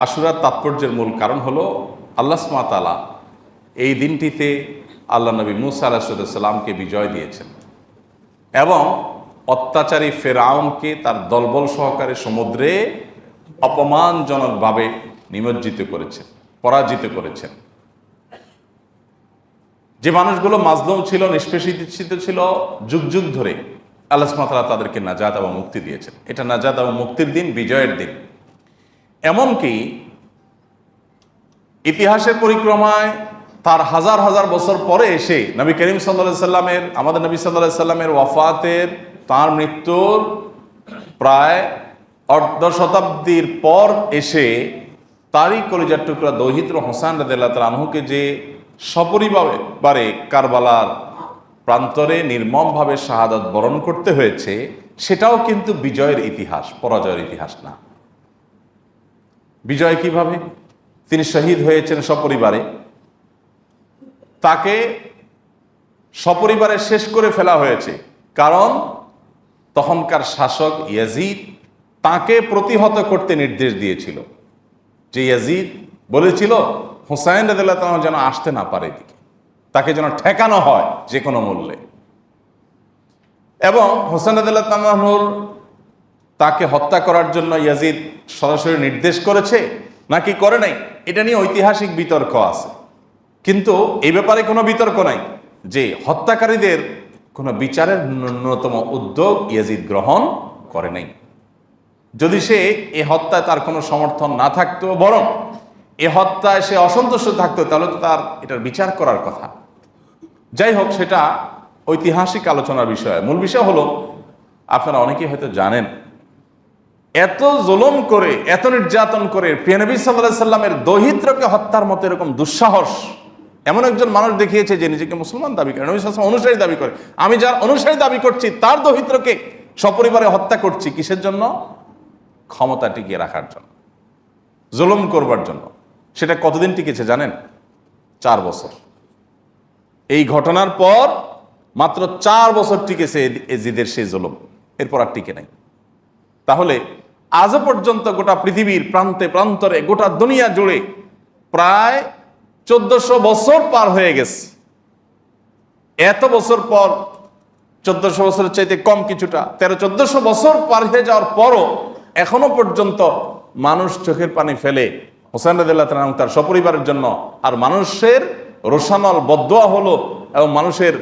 আশুরার তাৎপর্যের মূল কারণ হলো আল্লাহ সুবহানাহু ওয়া তাআলা এই দিনটিতে আল্লাহ নবী মুসা আলাইহিস সালামকে বিজয় দিয়েছেন এবং অত্যাচারী ফেরাউনকে তার দলবল সহকারে সমুদ্রে অপমানজনকভাবে নিমজ্জিত করেছেন, পরাজিত করেছেন। যে মানুষগুলো মাজলুম ছিল, নিষ্পেষিত ছিল, যুগ যুগ ধরে আল্লাহ সুবহানাহু ওয়া তাআলা তাদেরকে নাজাত এবং মুক্তি দিয়েছেন। এটা নাজাত এবং মুক্তির দিন, বিজয়ের দিন। এমনকি ইতিহাসের পরিক্রমায় তার হাজার হাজার বছর পরে এসে নবী করিম সাল্লাল্লাহু আলাইহি সাল্লামের, আমাদের নবী সাল্লাল্লাহু আলাইহি সাল্লামের ওয়াফাতের, তার মৃত্যুর প্রায় অর্ধ শতাব্দীর পর এসে তারই কলিজার টুকরা দৌহিত্র হোসেন রাদিয়াল্লাহু তাআলা আনহুকে যে সপরিবারে কারবালার প্রান্তরে নির্মমভাবে শাহাদাত বরণ করতে হয়েছে, সেটাও কিন্তু বিজয়ের ইতিহাস, পরাজয়ের ইতিহাস না। বিজয় কিভাবে? তিনি শহীদ হয়েছেন সপরিবারে, তাকে সপরিবারে শেষ করে ফেলা হয়েছে, কারণ তখনকার শাসক ইয়াজিদ তাকে প্রতিহত করতে নির্দেশ দিয়েছিল। যে ইয়াজিদ বলেছিল হুসাইন রাদিয়াল্লাহু তাআলা যেন আসতে না পারে এদিকে, তাকে যেন ঠেকানো হয় যে কোনো মূল্যে। এবং হুসাইন রাদিয়াল্লাহু তাআলার তাকে হত্যা করার জন্য ইয়াজিদ সরাসরি নির্দেশ করেছে নাকি করে নাই, এটা নিয়ে ঐতিহাসিক বিতর্ক আছে। কিন্তু এই ব্যাপারে কোনো বিতর্ক নাই যে হত্যাকারীদের কোনো বিচারের ন্যূনতম উদ্যোগ ইয়াজিদ গ্রহণ করে নাই। যদি সে এ হত্যায় তার কোনো সমর্থন না থাকতো, বরং এ হত্যায় সে অসন্তুষ্ট থাকতো, তাহলে তো তার এটার বিচার করার কথা। যাই হোক, সেটা ঐতিহাসিক আলোচনার বিষয়। মূল বিষয় হলো, আপনারা অনেকেই হয়তো জানেন, এত জুলুম করে, এত নির্যাতন করে প্রিয় নবী সাল্লাল্লাহু আলাইহি সাল্লামের দৌহিত্রকে হত্যার মতো এরকম দুঃসাহস এমন একজন মানুষ দেখিয়েছে যে নিজেকে মুসলমান দাবি করে, নবী সাল্লাল্লাহু আলাইহি সাল্লাম অনুসারী দাবি করে। আমি যার অনুসারী দাবি করছি তার দৌহিত্রকে সপরিবারে হত্যা করছি, কিসের জন্য? ক্ষমতা টিকিয়ে রাখার জন্য, জুলুম করবার জন্য। সেটা কতদিন টিকেছে জানেন? 4 বছর। এই ঘটনার পর মাত্র 4 বছর টিকেছে এজিদের সেই জুলুম, এরপর আর টিকে নাই। তাহলে আজও পর্যন্ত গোটা পৃথিবীর প্রান্তে প্রান্তরে, গোটা দুনিয়া জুড়ে প্রায় 1400 বছর পার হয়ে গেছে। এত বছর পর, 1400 বছরের চাইতে কম কিছুটা, 1300-1400 বছর পার হয়ে যাওয়ার পরও এখনো পর্যন্ত মানুষ চোখের পানি ফেলে হোসেন রাদিয়াল্লাহু তাআলা তার সপরিবারের জন্য। আর মানুষের রোশানল বদদোয়া হলো এবং মানুষের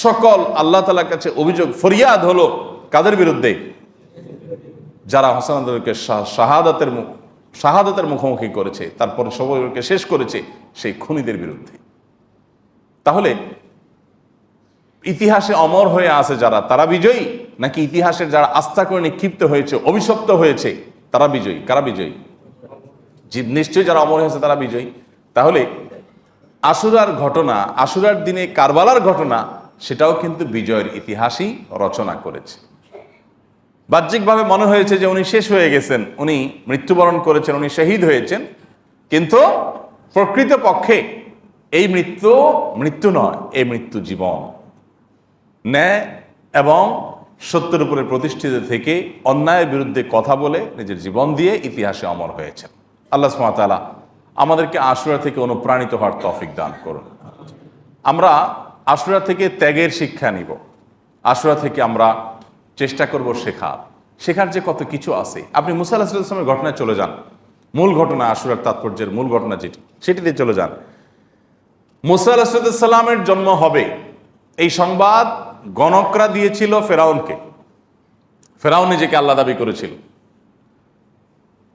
সকল আল্লাহ তাআলার কাছে অভিযোগ ফরিয়াদ হলো কাদের বিরুদ্ধে? যারা হোসেন রাদিয়াল্লাহুকে শাহাদাতের মুখোমুখি করেছে, তারপরে সপরিবারকে শেষ করেছে, সেই খুনিদের বিরুদ্ধে। তাহলে ইতিহাসে অমর হয়ে আছে যারা, তারা বিজয়ী, নাকি ইতিহাসের যারা আস্থা করে নিক্ষিপ্ত হয়েছে, অভিশপ্ত হয়েছে, তারা বিজয়ী? কারা বিজয়ী? নিশ্চয়ই যারা অমর হয়েছে তারা বিজয়ী। তাহলে আশুরার ঘটনা, আশুরার দিনে কারবালার ঘটনা, সেটাও কিন্তু বিজয়ের ইতিহাসই রচনা করেছে। বাহ্যিকভাবে মনে হয়েছে যে উনি শেষ হয়ে গেছেন, উনি মৃত্যুবরণ করেছেন, উনি শহীদ হয়েছেন, কিন্তু প্রকৃতপক্ষে এই মৃত্যু নয়, এই মৃত্যু জীবন। ন্যায় এবং সত্যের উপরে প্রতিষ্ঠিত থেকে অন্যায়ের বিরুদ্ধে কথা বলে নিজের জীবন দিয়ে ইতিহাসে অমর হয়েছেন। আল্লাহ সুবহানাহু ওয়া তাআলা আমাদেরকে আশুরা থেকে অনুপ্রাণিত হওয়ার তৌফিক দান করুন। আমরা আশুরা থেকে ত্যাগের শিক্ষা নিব, আশুরা থেকে আমরা চেষ্টা করব শেখার যে কত কিছু আছে। আপনি মুসা আলাইহিস সালামের ঘটনায় চলে যান, মূল ঘটনা, আশুরার তাৎপর্যের মূল ঘটনা সেটিতে চলে যান। মুসা আলাইহিস সালামের জন্ম হবে এই সংবাদ গণকরা দিয়েছিল ফেরাউনকে। ফেরাউন নিজেকে আল্লাহ দাবি করেছিল,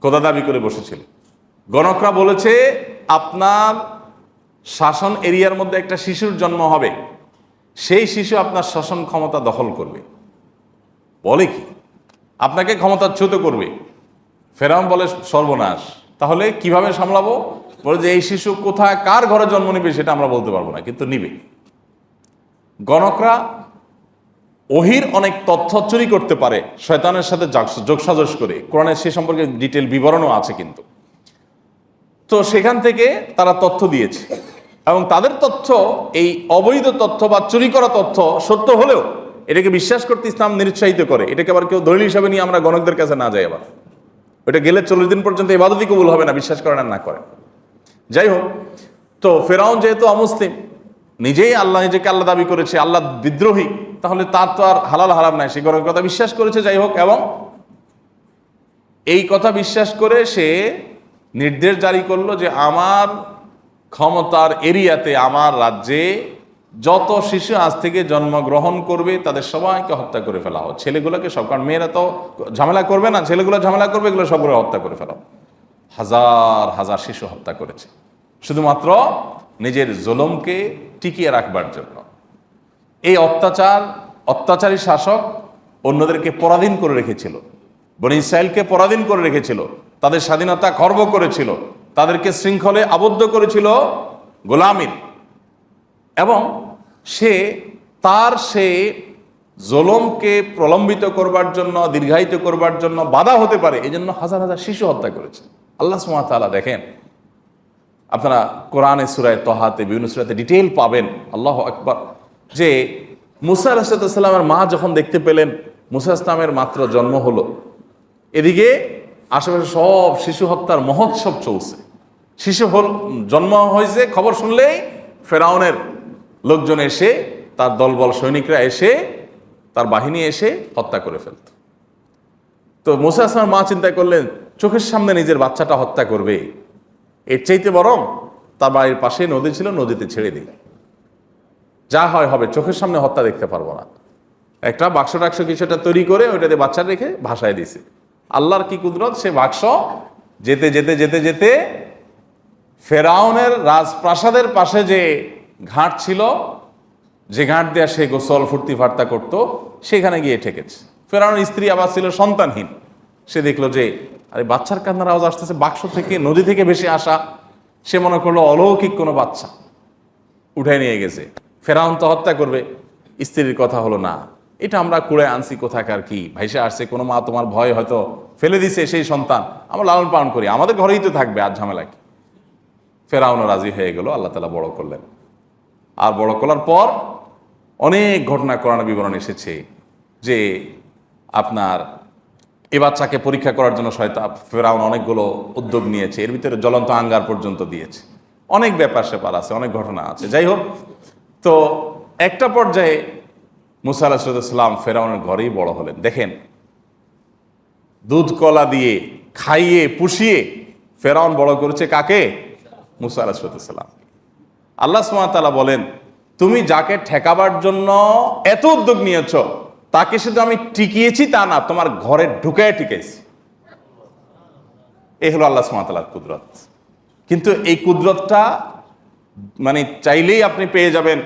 খোদা দাবি করে বসেছিল। গণকরা বলেছে আপনার শাসন এরিয়ার মধ্যে একটা শিশুর জন্ম হবে, সেই শিশু আপনার শাসন ক্ষমতা দখল করবে। বলে কি? আপনাকে ক্ষমতাচ্যুত করবে। ফেরাউন বলে সর্বনাশ, তাহলে কিভাবে সামলাবো? বলে যে এই শিশু কোথায় কার ঘরে জন্ম নিবে সেটা আমরা বলতে পারবো না, কিন্তু নিবে। গণকরা ওহির অনেক তথ্য চুরি করতে পারে শয়তানের সাথে যোগসাজশ করে, কোরআনের সে সম্পর্কে ডিটেল বিবরণও আছে। কিন্তু তো সেখান থেকে তারা তথ্য দিয়েছে, এবং তাদের তথ্য, এই অবৈধ তথ্য বা চুরি করা তথ্য সত্য হলেও এটাকে বিশ্বাস করতে ইসলাম নিরুৎসাহিত করে। এটাকে আবার কেউ দলিল হিসাবে নিয়ে আমরা গণকদের কাছে না যাই। আবার ওইটা গেলে 40 দিন পর্যন্ত ইবাদতই কবুল হবে না, বিশ্বাস করেন আর না করেন। যাই হোক, তো ফেরাউন যেহেতু অমুসলিম, নিজেই নিজেকে আল্লাহ দাবি করেছে, আল্লাহ বিদ্রোহী, তাহলে তার তো আর হালাল হারাম নাই, সে ঘরের কথা বিশ্বাস করেছে। যাই হোক, এবং এই কথা বিশ্বাস করে সে নির্দেশ জারি করলো যে আমার ক্ষমতার এরিয়াতে, আমার রাজ্যে যত শিশু আজ থেকে জন্মগ্রহণ করবে তাদের সবাইকে হত্যা করে ফেলা হোক, ছেলেগুলোকে সব, কারণ মেয়েরা তো ঝামেলা করবে না, ছেলেগুলো ঝামেলা করবে, এগুলো সবগুলো হত্যা করে ফেলা। হাজার হাজার শিশু হত্যা করেছে শুধুমাত্র নিজের জুলুমকে টিকিয়ে রাখবার জন্য। এই অত্যাচারী শাসক অন্যদেরকে পরাধীন করে রেখেছিল, বনি ইসরাইলকে পরাধীন করে রেখেছিল, তাদের স্বাধীনতা খর্ব করেছিল, তাদেরকে শৃঙ্খলে আবদ্ধ করেছিল গোলামীর। এবং সে জুলুমকে প্রলম্বিত করবার জন্য, দীর্ঘায়িত করবার জন্য বাধা হতে পারে, এই জন্য হাজার হাজার শিশু হত্যা করেছে। আল্লাহ সুবহানাহু ওয়া তাআলা দেখেন, আপনারা কোরআনে সূরা তাহাতে বিভিন্ন সূরাতে ডিটেইল পাবেন, আল্লাহু আকবার, যে মুসা আলাইহিস সালামের মা যখন দেখতে পেলেন মুসা ইসলামের মাত্র জন্ম হলো, এদিকে আশেপাশে সব শিশু হত্যার মহোৎসব চলছে। জন্ম হয়েছে খবর শুনলেই ফেরাউনের লোকজন এসে, তার দলবল সৈনিকরা এসে, তার বাহিনী এসে হত্যা করে ফেলত। তো মুসা আসলামের মা চিন্তা করলেন, চোখের সামনে নিজের বাচ্চাটা হত্যা করবে, এর চাইতে বরং তার বাড়ির পাশে নদী ছিল, নদীতে ছেড়ে দিই, যা হয় হবে, চোখের সামনে হত্যা দেখতে পারবো না। একটা বাক্স টাক্স কিছুটা তৈরি করে ওইটাতে বাচ্চা রেখে ভাসায় দিছে। আল্লাহর কি কুদরত, সে বাক্স যেতে যেতে যেতে যেতে ফেরাউনের রাজপ্রাসাদের পাশে যে ঘাট ছিল, যে ঘাট দেয়া সে গোসল ফুর্তি ফার্তা করতো, সেখানে গিয়ে ঠেকেছে। ফেরাউনের স্ত্রী আবার ছিল সন্তানহীন, সে দেখলো যে আরে বাচ্চার কান্নার আওয়াজ আসতেছে বাক্স থেকে, নদী থেকে ভেসে আসা। সে মনে করলো অলৌকিক কোনো বাচ্চা, উঠে নিয়ে গেছে। ফেরাউন তো হত্যা করবে, স্ত্রীর কথা হলো না, এটা আমরা কুড়ে আনছি কোথাকার কি ভাইসে আসছে, কোনো মা তোমার ভয় হয়তো ফেলে দিছে সেই সন্তান, আমরা লালন পালন করি, আমাদের ঘরেই তো থাকবে, আর ঝামেলা কি। ফেরাউনও রাজি হয়ে গেল, আল্লাহ তাআলা বড় করলেন। আর বড় করার পর অনেক ঘটনা কোরআনে বিবরণ এসেছে যে আপনার এ বাচ্চাকে পরীক্ষা করার জন্য ফেরাউন অনেকগুলো উদ্যোগ নিয়েছে, এর ভিতরে জ্বলন্ত আঙ্গার পর্যন্ত দিয়েছে, অনেক ব্যাপার স্যাপার আছে, অনেক ঘটনা আছে। যাই হোক, তো একটা পর্যায়ে মুসা আলাইহিস সালাম ফেরাউনের ঘরেই বড় হলেন। দেখেন, দুধ কলা দিয়ে খাইয়ে পুষিয়ে ফেরাউন বড় করেছে কাকে? মুসা আলাইহিস সালাম। আল্লাহ সুবহানাহু ওয়া তাআলা বলেন, তুমি যাকে ঠেকাবার জন্য এত উদ্যোগ নিয়েছ, তাকে শুধু আমি টিকিয়েছি তা না, তোমার ঘরে ঢুকায় টিকেছি। এই হলো আল্লাহ সুবহানাহু ওয়া তাআলার কুদরত। কিন্তু এই কুদরতটা মানে চাইলেই আপনি পেয়ে যাবেন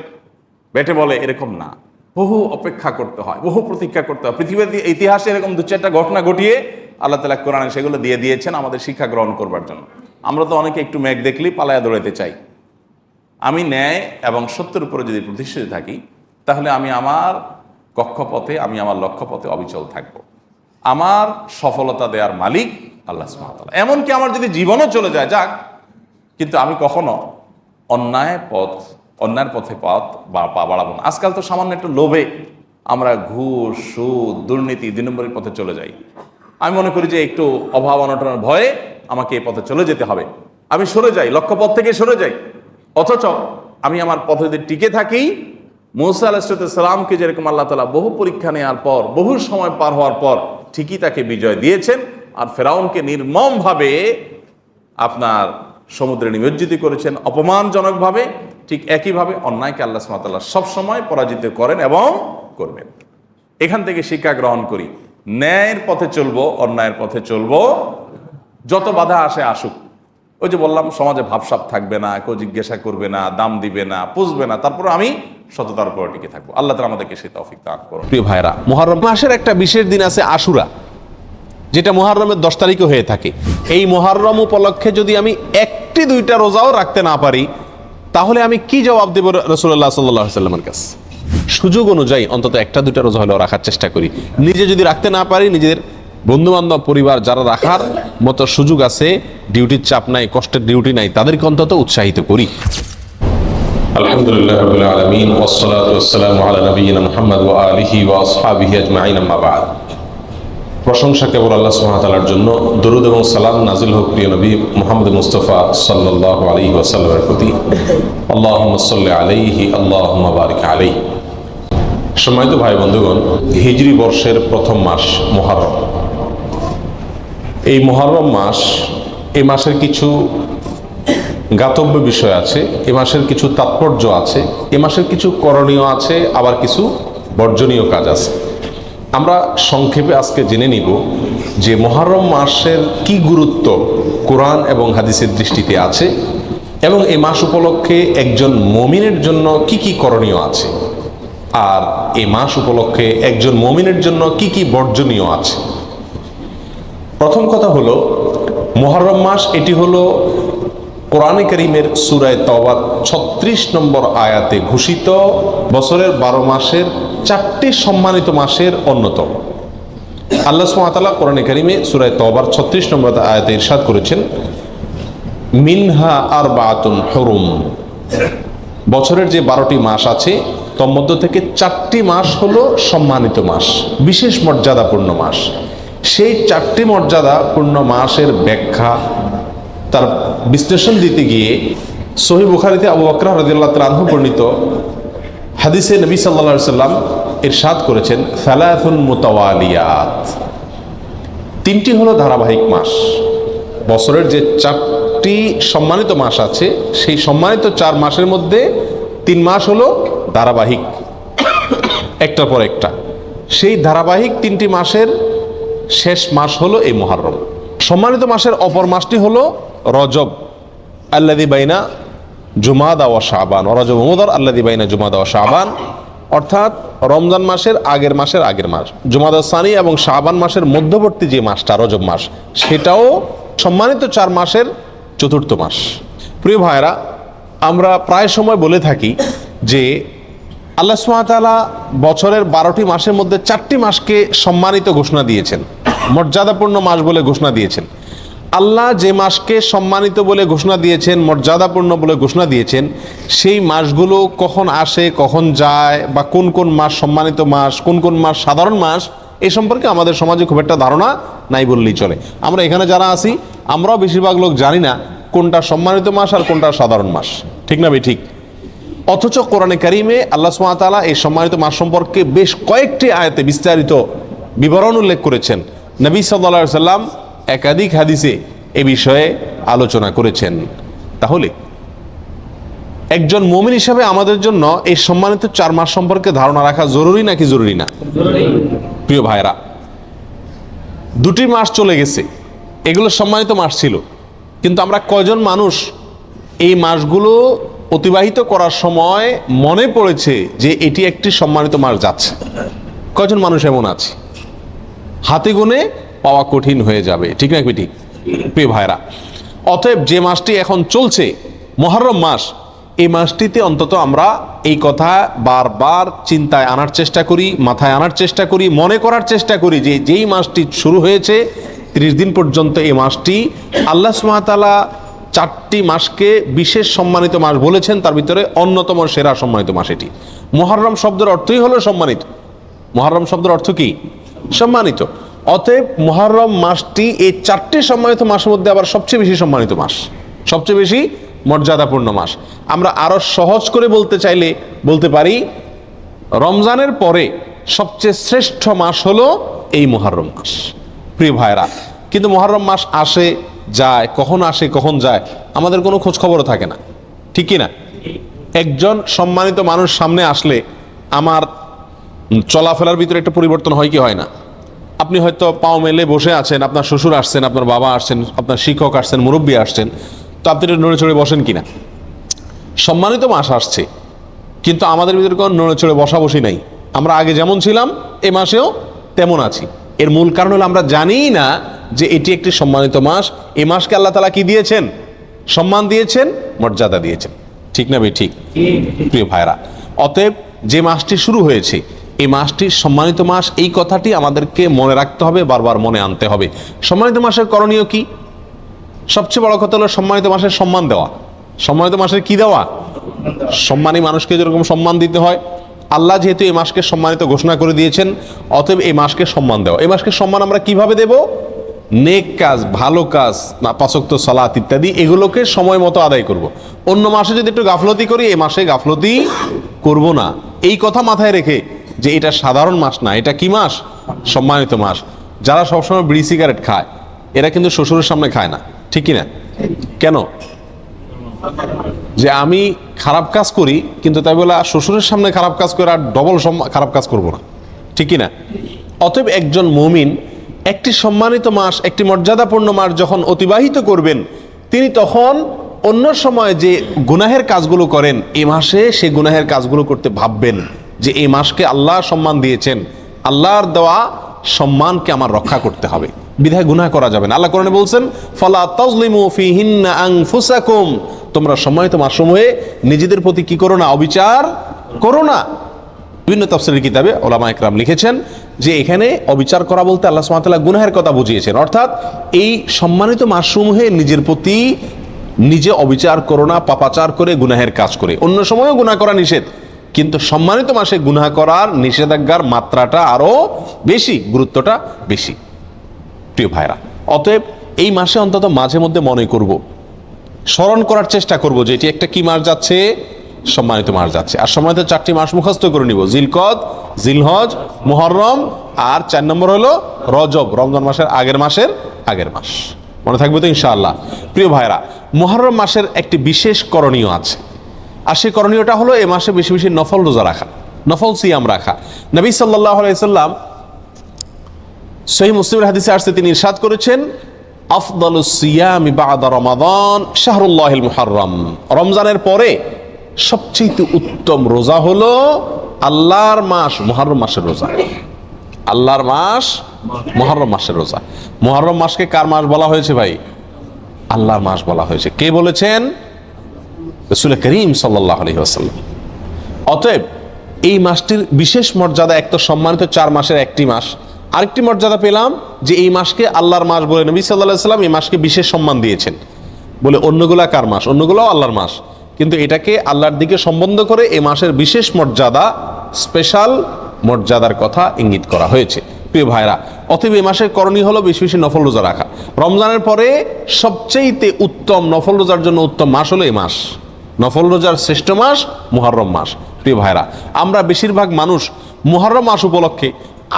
বেটে বলে, এরকম না। বহু অপেক্ষা করতে হয়, বহু প্রতীক্ষা করতে হয়। পৃথিবীর ইতিহাসে এরকম 2-4টা ঘটনা ঘটিয়ে আল্লাহ তাআলা কোরআনে সেগুলো দিয়ে দিয়েছেন আমাদের শিক্ষা গ্রহণ করবার জন্য। আমরা তো অনেকে একটু মেঘ দেখলেই পালায়া দৌড়াইতে চাই। আমি ন্যায় এবং সত্যের উপরে যদি প্রতিষ্ঠিত থাকি, তাহলে আমি আমার কক্ষপথে, আমি আমার লক্ষ্যপথে অবিচল থাকব। আমার সফলতা দেওয়ার মালিক আল্লাহ সুবহানাহু ওয়া তাআলা। এমনকি আমার যদি জীবনও চলে যায়, যাক, কিন্তু আমি কখনো অন্যায়ের পথে পা বাড়াবো না। আজকাল তো সামান্য একটু লোভে আমরা ঘুষ, সুদ, দুর্নীতি, 2 নম্বরের পথে চলে যাই। আমি মনে করি যে একটু অভাব অনটনের ভয়ে আমাকে এই পথে চলে যেতে হবে, আমি সরে যাই, লক্ষ্যপথ থেকে সরে যাই। অথচ আমি আমার পথে যদি টিকে থাকি, মুসা আলাইহিস সালামকে যেরকম আল্লাহ তাআলা বহু পরীক্ষা নেওয়ার পর, বহু সময় পার হওয়ার পর ঠিকই তাকে বিজয় দিয়েছেন, আর ফেরাউনকে নির্মমভাবে আপনার সমুদ্রে নিমজ্জিত করেছেন অপমানজনকভাবে, ঠিক একইভাবে অন্যায়কে আল্লাহ সুবহানাহু ওয়া তাআলা সবসময় পরাজিত করেন এবং করবেন। এখান থেকে শিক্ষা গ্রহণ করি, ন্যায়ের পথে চলবো, অন্যায়ের পথে চলবো, যত বাধা আসে আসুক। ওই যে বললাম, সমাজে ভাবসাব থাকবে না, কেউ জিজ্ঞাসা করবে না, দাম দিবে না, পুষবে না, তারপর আমি সততার উপর টিকে থাকবো। আল্লাহ তাআলা আমাদেরকে সেই তৌফিক দান করুন। প্রিয় ভাইরা, মুহররম মাসের একটা বিশেষ দিন আছে আশুরা, যেটা মুহররমের 10 তারিখে হয়ে থাকে। এই মুহররম উপলক্ষে যদি আমি 1-2টা রোজাও রাখতে না পারি, তাহলে আমি কি জবাব দেব রাসূলুল্লাহ সাল্লাল্লাহু আলাইহি ওয়াসাল্লামের কাছে? সুযোগ অনুযায়ী অন্তত 1-2টা রোজা হলেও রাখার চেষ্টা করি। নিজে যদি রাখতে না পারি, নিজের বন্ধু বান্ধব, পরিবার যারা রাখার মতো সুযোগ আছে, ডিউটির চাপ নাই, কষ্টের ডিউটি নাই, তাদেরকে অন্তত উৎসাহিত করি। আলহামদুলিল্লাহ রাব্বিল আলামিন, ওয়াসসালাতু ওয়াসসালামু আলা নাবিয়িনা মুহাম্মদ ওয়া আলিহি ওয়া আসহাবিহি আজমাইন, আম্মা বা'দ। প্রশংসা কেবল আল্লাহ সুবহানাহু ওয়া তাআলার জন্য। দরুদ এবং সালাম নাজিল হোক প্রিয় নবী মুহাম্মদ মুস্তাফা সাল্লাল্লাহু আলাইহি ওয়াসাল্লামের প্রতি। আল্লাহুম্মা সাল্লি আলাইহি আল্লাহুম্মা বারিক আলাইহি। সম্মানিত ভাই বন্ধুগণ, হিজরি বর্ষের প্রথম মাস মুহররম। এই মুহররম মাস, এই মাসের কিছু জ্ঞাতব্য বিষয় আছে, এ মাসের কিছু তাৎপর্য আছে, এ মাসের কিছু করণীয় আছে, আবার কিছু বর্জনীয় কাজ আছে। আমরা সংক্ষেপে আজকে জেনে নিব যে মুহররম মাসের কি গুরুত্ব কোরআন এবং হাদিসের দৃষ্টিতে আছে এবং এই মাস উপলক্ষে একজন মুমিনের জন্য কি কি করণীয় আছে, আর এই মাস উপলক্ষে একজন মুমিনের জন্য কি কি বর্জনীয় আছে। প্রথম কথা হলো, মুহররম মাস এটি হলো কোরআনে কারীমের সূরা তাওবার 36 নম্বর আয়াতে ঘোষিত বছরের 12 মাসের 4টি সম্মানিত মাসের অন্যতম। আল্লাহ সুবহানাহু ওয়া তাআলা কোরআনে কারীমে সূরা তাওবার 36 নম্বর আয়াতে ইরশাদ করেছেন, মিনহা আরবাআতুন হুরুম। বছরের যে 12টি মাস আছে তার মধ্য থেকে 4টি মাস হলো সম্মানিত মাস, বিশেষ মর্যাদাপূর্ণ মাস। সেই 4টি মর্যাদাপূর্ণ মাসের ব্যাখ্যা, তার বিশ্লেষণ দিতে গিয়ে সহিহ বুখারীতে আবু বকর রাদিয়াল্লাহু তাআলা আনহু বর্ণিত হাদিসে নবী সাল্লাল্লাহু আলাইহি সাল্লাম ইরশাদ করেছেন, সালাসুন মুতাওয়ালিয়াত। 3টি হলো ধারাবাহিক মাস। বছরের যে 4টি সম্মানিত মাস আছে, সেই সম্মানিত 4 মাসের মধ্যে 3 মাস হলো ধারাবাহিক, একটার পর একটা। সেই ধারাবাহিক 3টি মাসের শেষ মাস হলো এই মুহররম। সম্মানিত মাসের অপর মাসটি হলো রজব, আল্লাযী বাইনা জুমাদা ওয়া শাবান, রজব মুদার আল্লাযী বাইনা জুমাদা ওয়া শাবান, অর্থাৎ রমজান মাসের আগের মাস, জুমাদা সানি এবং শাবান মাসের মধ্যবর্তী যে মাসটা রজব মাস, সেটাও সম্মানিত 4 মাসের চতুর্থ মাস। প্রিয় ভাইরা, আমরা প্রায় সময় বলে থাকি যে আল্লাহ সুবহানাহু ওয়া তাআলা বছরের 12টি মাসের মধ্যে 4টি মাসকে সম্মানিত ঘোষণা দিয়েছেন, মর্যাদাপূর্ণ মাস বলে ঘোষণা দিয়েছেন। আল্লাহ যে মাসকে সম্মানিত বলে ঘোষণা দিয়েছেন, মর্যাদাপূর্ণ বলে ঘোষণা দিয়েছেন, সেই মাসগুলো কখন আসে, কখন যায়, বা কোন কোন মাস সম্মানিত মাস, কোন কোন মাস সাধারণ মাস, এই সম্পর্কে আমাদের সমাজে খুব একটা ধারণা নাই বললেই চলে। আমরা এখানে যারা আছি, আমরাও বেশিরভাগ লোক জানি না কোনটা সম্মানিত মাস আর কোনটা সাধারণ মাস, ঠিক না ভাই? ঠিক। অথচ কোরআনে কারীমে আল্লাহ সুবহানাহু ওয়া তাআলা এই সম্মানিত মাস সম্পর্কে বেশ কয়েকটি আয়াতে বিস্তারিত বিবরণ উল্লেখ করেছেন। নবী সাল্লাল্লাহু আলাইহি সাল্লাম একাধিক হাদিসে এ বিষয়ে আলোচনা করেছেন। তাহলে একজন মুমিন হিসাবে আমাদের জন্য এই সম্মানিত 4 মাস সম্পর্কে ধারণা রাখা জরুরি নাকি জরুরি না? প্রিয় ভাইরা, 2টি মাস চলে গেছে, এগুলো সম্মানিত মাস ছিল, কিন্তু আমরা কয়জন মানুষ এই মাসগুলো অতিবাহিত করার সময় মনে পড়েছে যে এটি একটি সম্মানিত মাস যাচ্ছে? কয়জন মানুষ এমন আছে? হাতে গুনে পাওয়া কঠিন হয়ে যাবে, ঠিক না? ঠিক। প্রিয় ভাইরা, অতএব যে মাসটি এখন চলছে মুহররম মাস, এই মাসটিতে অন্তত আমরা এই কথা বারবার চিন্তায় আনার চেষ্টা করি, মাথায় আনার চেষ্টা করি, মনে করার চেষ্টা করি যে যেই মাসটি শুরু হয়েছে 30 দিন পর্যন্ত এই মাসটি আল্লাহ সুবহানাহু ওয়া তাআলা 4টি মাসকে বিশেষ সম্মানিত মাস বলেছেন, তার ভিতরে অন্যতম সেরা সম্মানিত মাস এটি। মুহররম শব্দের অর্থই হলো সম্মানিত। মুহররম শব্দের অর্থ কি? সম্মানিত। অতএব মুহররম মাসটি এই 4টি সম্মানিত মাসের মধ্যে আবার সবচেয়ে বেশি সম্মানিত মাস, সবচেয়ে বেশি মর্যাদাপূর্ণ মাস। আমরা আরো সহজ করে বলতে চাইলে বলতে পারি, রমজানের পরে সবচেয়ে শ্রেষ্ঠ মাস হলো এই মুহররম মাস। প্রিয় ভাইরা, কিন্তু মুহররম মাস আসে যায়, কখন আসে কখন যায় আমাদের কোনো খোঁজ খবরও থাকে না, ঠিক কি না? একজন সম্মানিত মানুষ সামনে আসলে আমার চলাফেরার ভিতরে একটা পরিবর্তন হয় কি হয় না? আপনি হয়তো পাও মেলে বসে আছেন, আপনার শ্বশুর আসছেন, আপনার বাবা আসছেন, আপনার শিক্ষক আসছেন, মুরব্বী আসছেন, তো আপনি নড়ে চড়ে বসেন কিনা? সম্মানিত মাস আসছে, কিন্তু আমাদের ভিতরে কোনো নড়ে চড়ে বসা বসি নাই। আমরা আগে যেমন ছিলাম এ মাসেও তেমন আছি। এর মূল কারণ হলো আমরা জানি না যে এটি একটি সম্মানিত মাস। এই মাসকে আল্লাহ তাআলা কি দিয়েছেন? সম্মান দিয়েছেন, মর্যাদা দিয়েছেন, ঠিক না ভাই? ঠিক। প্রিয় ভাইরা, অতএব যে মাসটি শুরু হয়েছে এই মাসটি সম্মানিত মাস, এই কথাটি আমাদেরকে মনে রাখতে হবে, বারবার মনে আনতে হবে। সম্মানিত মাসের করণীয় কি? সবচেয়ে বড় কথা হলো সম্মানিত মাসের সম্মান দেওয়া। সম্মানিত মাসের কি দেওয়া? সম্মানী মানুষকে যেরকম সম্মান দিতে হয়, আল্লাহ যেহেতু এই মাসকে সম্মানিত ঘোষণা করে দিয়েছেন, অতএব এই মাসকে সম্মান দেওয়া। এই মাসকে সম্মান আমরা কিভাবে দেব? নেক কাজ, ভালো কাজ, পাঁচ ওয়াক্ত সালাত ইত্যাদি এগুলোকে সময় মতো আদায় করব। অন্য মাসে যদি একটু গাফলতি করি, এই মাসে গাফলতি করব না। এই কথা মাথায় রেখে যে এটা সাধারণ মাস না, এটা কি মাস? সম্মানিত মাস। যারা সবসময় বিড়ি সিগারেট খায় এরা কিন্তু শ্বশুরের সামনে খায় না, ঠিক কি না? কেন? যে আমি খারাপ কাজ করি, কিন্তু তাই বলে শ্বশুরের সামনে খারাপ কাজ করে আর ডবল খারাপ কাজ করব না, ঠিক কি না? অতএব একজন মুমিন একটি সম্মানিত মাস, একটি মর্যাদাপূর্ণ মাস যখন অতিবাহিত করবেন, তিনি তখন অন্য সময় যে গুনাহের কাজগুলো করেন, এই মাসে সে গুনাহের কাজগুলো করতে ভাববেন যে এই মাসকে আল্লাহ সম্মান দিয়েছেন, আল্লাহর দেওয়া সম্মানকে আমার রক্ষা করতে হবে, বিধায় গুনাহ করা যাবে না। আল্লাহ কোরআনে বলছেন, ফালা তাজলিমু ফিহিন্না আনফুসাকুম, তোমরা সম্মানিত মাসসমূহে নিজেদের প্রতি কি করো না? অবিচার করো না। বিভিন্ন তাফসীরের কিতাবে উলামা ইকরাম লিখেছেন যে এখানে অবিচার করা বলতে আল্লাহ সুবহানাহু ওয়া তাআলা গুনাহের কথা বুঝিয়েছেন, অর্থাৎ এই সম্মানিত মাসসমূহে নিজের প্রতি নিজে অবিচার করো না, পাপাচার করে গুনাহের কাজ করে। অন্য সময়ও গুনাহ করা নিষেধ, কিন্তু সম্মানিত মাসে গুনাহ করার নিষেধাজ্ঞার মাত্রাটা আরো বেশি, গুরুত্বটা বেশি। প্রিয় ভাইরা, অতএব এই মাসে অন্তত মাঝে মধ্যে মনে করব, স্মরণ করার চেষ্টা করব যে এটি একটা কি মাস যাচ্ছে? সম্মানিত মাস যাচ্ছে। আর সম্মানিত 4টি মাস মুখস্থ করে নিব: জিলকদ, জিলহজ, মুহররম, আর 4 নম্বর হলো রজব, রমজান মাসের আগের মাস। মনে থাকবে তো ইনশাআল্লাহ? প্রিয় ভাইরা, মুহররম মাসের একটি বিশেষ করণীয় আছে, আর সেই করণীয়টা হলো এই মাসে বেশি বেশি নফল রোজা রাখা, নফল সিয়াম রাখা। নবী সাল্লাল্লাহু আলাইহি সাল্লাম সহিহ মুসলিমের হাদিসে আসছে, তিনি ইরশাদ করেছেন, আফদালুস সিয়ামি বা'দা রমাদান শাহরুল্লাহিল মুহাররম, রমজানের পরে সবচেয়ে উত্তম রোজা হলো আল্লাহর মাস মুহররম মাসের রোজা। আল্লাহর মাস মুহররম মাসের রোজা। মুহররম মাসকে কার মাস বলা হয়েছে ভাই? আল্লাহর মাস বলা হয়েছে। কে বলেছেন? রাসূল করিম সাল্লাল্লাহু আলাইহি ওয়াসাল্লাম। অতএব এই মাসটির বিশেষ মর্যাদা, এক তো সম্মানিত 4 মাসের একটি মাস, আরেকটি মর্যাদা পেলাম যে এই মাসকে আল্লাহর মাস বলে নবী সাল্লাল্লাহু আলাইহি ওয়াসাল্লাম এই মাসকে বিশেষ সম্মান দিয়েছেন। বলে অন্যগুলা কার মাস? অন্যগুলোও আল্লাহর মাস, কিন্তু এটাকে আল্লাহর দিকে সম্বন্ধ করে এই মাসের বিশেষ মর্যাদা, স্পেশাল মর্যাদার কথা ইঙ্গিত করা হয়েছে। প্রিয় ভাইরা, অতএব এই মাসের করণীয় হলো বেশি বেশি নফল রোজা রাখা। রমজানের পরে সবচেয়ে উত্তম নফল রোজার জন্য উত্তম মাস হলো এই মাস। নফল রোজার শ্রেষ্ঠ মাস মুহররম মাস। প্রিয় ভাইরা, আমরা বেশিরভাগ মানুষ মুহররম মাস উপলক্ষে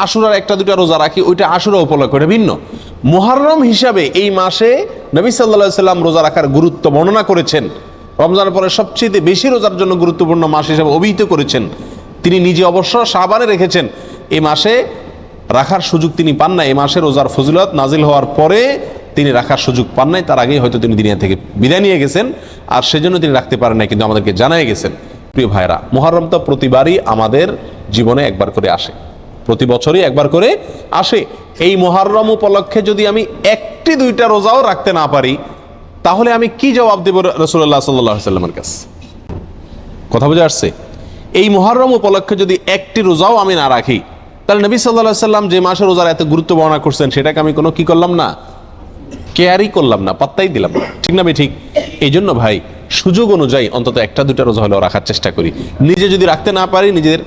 আশুরার 1-2টা রোজা রাখি, ওইটা আশুরা উপলক্ষে, ওইটা ভিন্ন। মুহররম হিসাবে এই মাসে নবী সাল্লাল্লাহু আলাইহি সাল্লাম রোজা রাখার গুরুত্ব বর্ণনা করেছেন। রমজানের পরে সবচেয়ে বেশি রোজার জন্য গুরুত্বপূর্ণ মাস হিসেবে অভিহিত করেছেন। তিনি নিজে অবশ্য শাবানে রেখেছেন, এই মাসে রাখার সুযোগ তিনি পান না। এই মাসে রোজার ফজিলত নাজিল হওয়ার পরে তিনি রাখার সুযোগ পান নাই, তার আগেই হয়তো তিনি দুনিয়া থেকে বিদায় নিয়ে গেছেন, আর সেজন্য তিনি রাখতে পারেন নাই, কিন্তু আমাদেরকে জানাই গেছেন। প্রিয় ভাইরা, মুহররম তো প্রতিবারই আমাদের জীবনে একবার করে আসে, প্রতি বছরই একবার করে আসে। এই মুহররম উপলক্ষে যদি আমি 1-2টা রোজাও রাখতে না পারি, তাহলে আমি কি জবাব দেব রাসূলুল্লাহ সাল্লাল্লাহু আলাইহি ওয়াসাল্লামের কাছে? কথা বুঝে আসছে? এই মুহররম উপলক্ষে যদি 1টি রোজাও আমি না রাখি, তাহলে নবী সাল্লাল্লাহু আলাইহি ওয়াসাল্লাম যে মাসের রোজার এত গুরুত্ব বর্ণনা করছেন, সেটাকে আমি কোনো কি করলাম না? কেয়ারই করলাম না, পাত্তাই দিলাম না। ঠিক না? ঠিক। এই জন্য ভাই, সুযোগ অনুযায়ী অন্তত 1-2টা রোজা হলেও রাখার চেষ্টা করি। নিজে যদি রাখতে না পারি, নিজের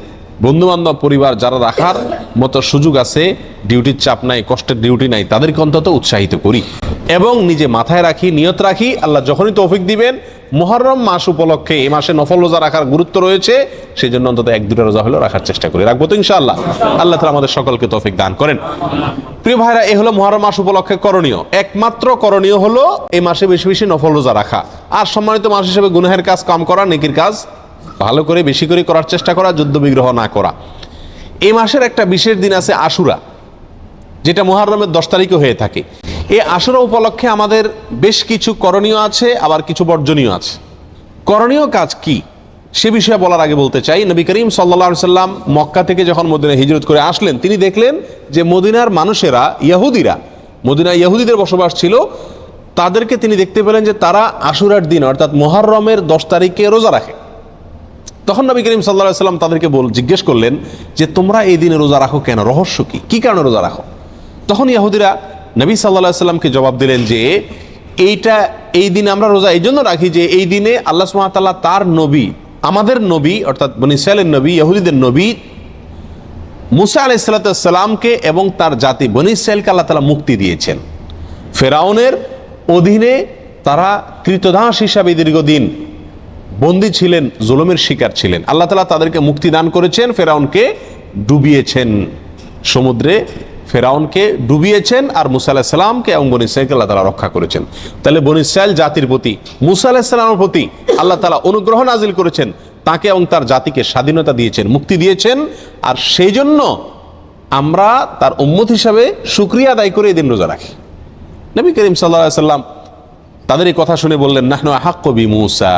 বন্ধু বান্ধব, পরিবার যারা রাখার মতো সুযোগ আছে, ডিউটির চাপ নাই, কষ্টের ডিউটি নাই, তাদেরকে অন্তত উৎসাহিত করি এবং নিজে মাথায় রাখি, নিয়ত রাখি, আল্লাহ যখনই তৌফিক দিবেন মুহররম মাস উপলক্ষে এই মাসে নফল রোজা রাখার গুরুত্ব রয়েছে, সেই জন্য অন্তত 1-2টা রোজা হলেও রাখার চেষ্টা করি। রাখবো তো ইনশাআল্লাহ? আল্লাহ তাআলা আমাদের সকলকে তৌফিক দান করেন। প্রিয় ভাইরা, এই হলো মুহররম মাস উপলক্ষে করণীয়। একমাত্র করণীয় হলো এই মাসে বেশি বেশি নফল রোজা রাখা, আর সম্মানিত মাস হিসেবে গুনাহের কাজ কম করা, নেকির কাজ ভালো করে বেশি করে করার চেষ্টা করা, যুদ্ধ বিগ্রহ না করা। এই মাসের একটা বিশেষ দিন আছে আশুরা, যেটা মুহররমের 10 তারিখে হয়ে থাকে। এই আশুরা উপলক্ষে আমাদের বেশ কিছু করণীয় আছে, আবার কিছু বর্জনীয় আছে। করণীয় কাজ কি সে বিষয়ে বলার আগে বলতে চাই, নবী করিম সাল্লাল্লাহু আলাইহি সাল্লাম মক্কা থেকে যখন মদিনায় হিজরত করে আসলেন, তিনি দেখলেন যে মদিনার মানুষেরা, ইহুদিরা, মদিনায় ইহুদিদের বসবাস ছিল, তাদেরকে তিনি দেখতে পেলেন যে তারা আশুরার দিন অর্থাৎ মুহররমের 10 তারিখে রোজা রাখে। তখন নবী করিম সাল্লাল্লাহু আলাইহি সাল্লাম তাদেরকে জিজ্ঞেস করলেন যে তোমরা এই দিনে রোজা রাখো কেন? রহস্য কি? কি কারণে রোজা রাখো? তখন ইহুদিরা নবী সাল্লাল্লাহু আলাইহি সাল্লামকে জবাব দিলেন যে এই দিনে আমরা রোজা এই জন্য রাখি যে এই দিনে আল্লাহ সুবহানাহু ওয়া তাআলা তার নবী আমাদের নবী অর্থাৎ বনী ইসরাইলের নবী, ইহুদিদের নবী মুসা আলাইহিস সালামকে এবং তার জাতি বনী ইসরাইলকে আল্লাহ তাআলা মুক্তি দিয়েছেন। ফেরাউনের অধীনে তারা কৃতদাস হিসাবে দীর্ঘদিন বন্দী ছিলেন, জুলুমের শিকার ছিলেন। আল্লাহ তাআলা তাদেরকে মুক্তি দান করেছেন, ফেরাউনকে ডুবিয়েছেন সমুদ্রে, ফেরাউনকে ডুবিয়েছেন, আর মুসা আলাইহিস সালামকে এবং বনী ইসরাইলকে আল্লাহ তাআলা রক্ষা করেছেন। তাহলে বনী ইসরাইল জাতির প্রতি মুসা আলাইহিস সালামের প্রতি আল্লাহ তাআলা অনুগ্রহ নাজিল করেছেন, তাকে এবং তার জাতিকে স্বাধীনতা দিয়েছেন, মুক্তি দিয়েছেন। আর সেই জন্য আমরা তার উম্মত হিসাবে শুকরিয়া আদায় করে এই দিন রোজা রাখি। নবী করিম সাল্লাল্লাহু আলাইহি সাল্লাম তাদের এই কথা শুনে বললেন, নাহনু আহাক্কু বিমূসা,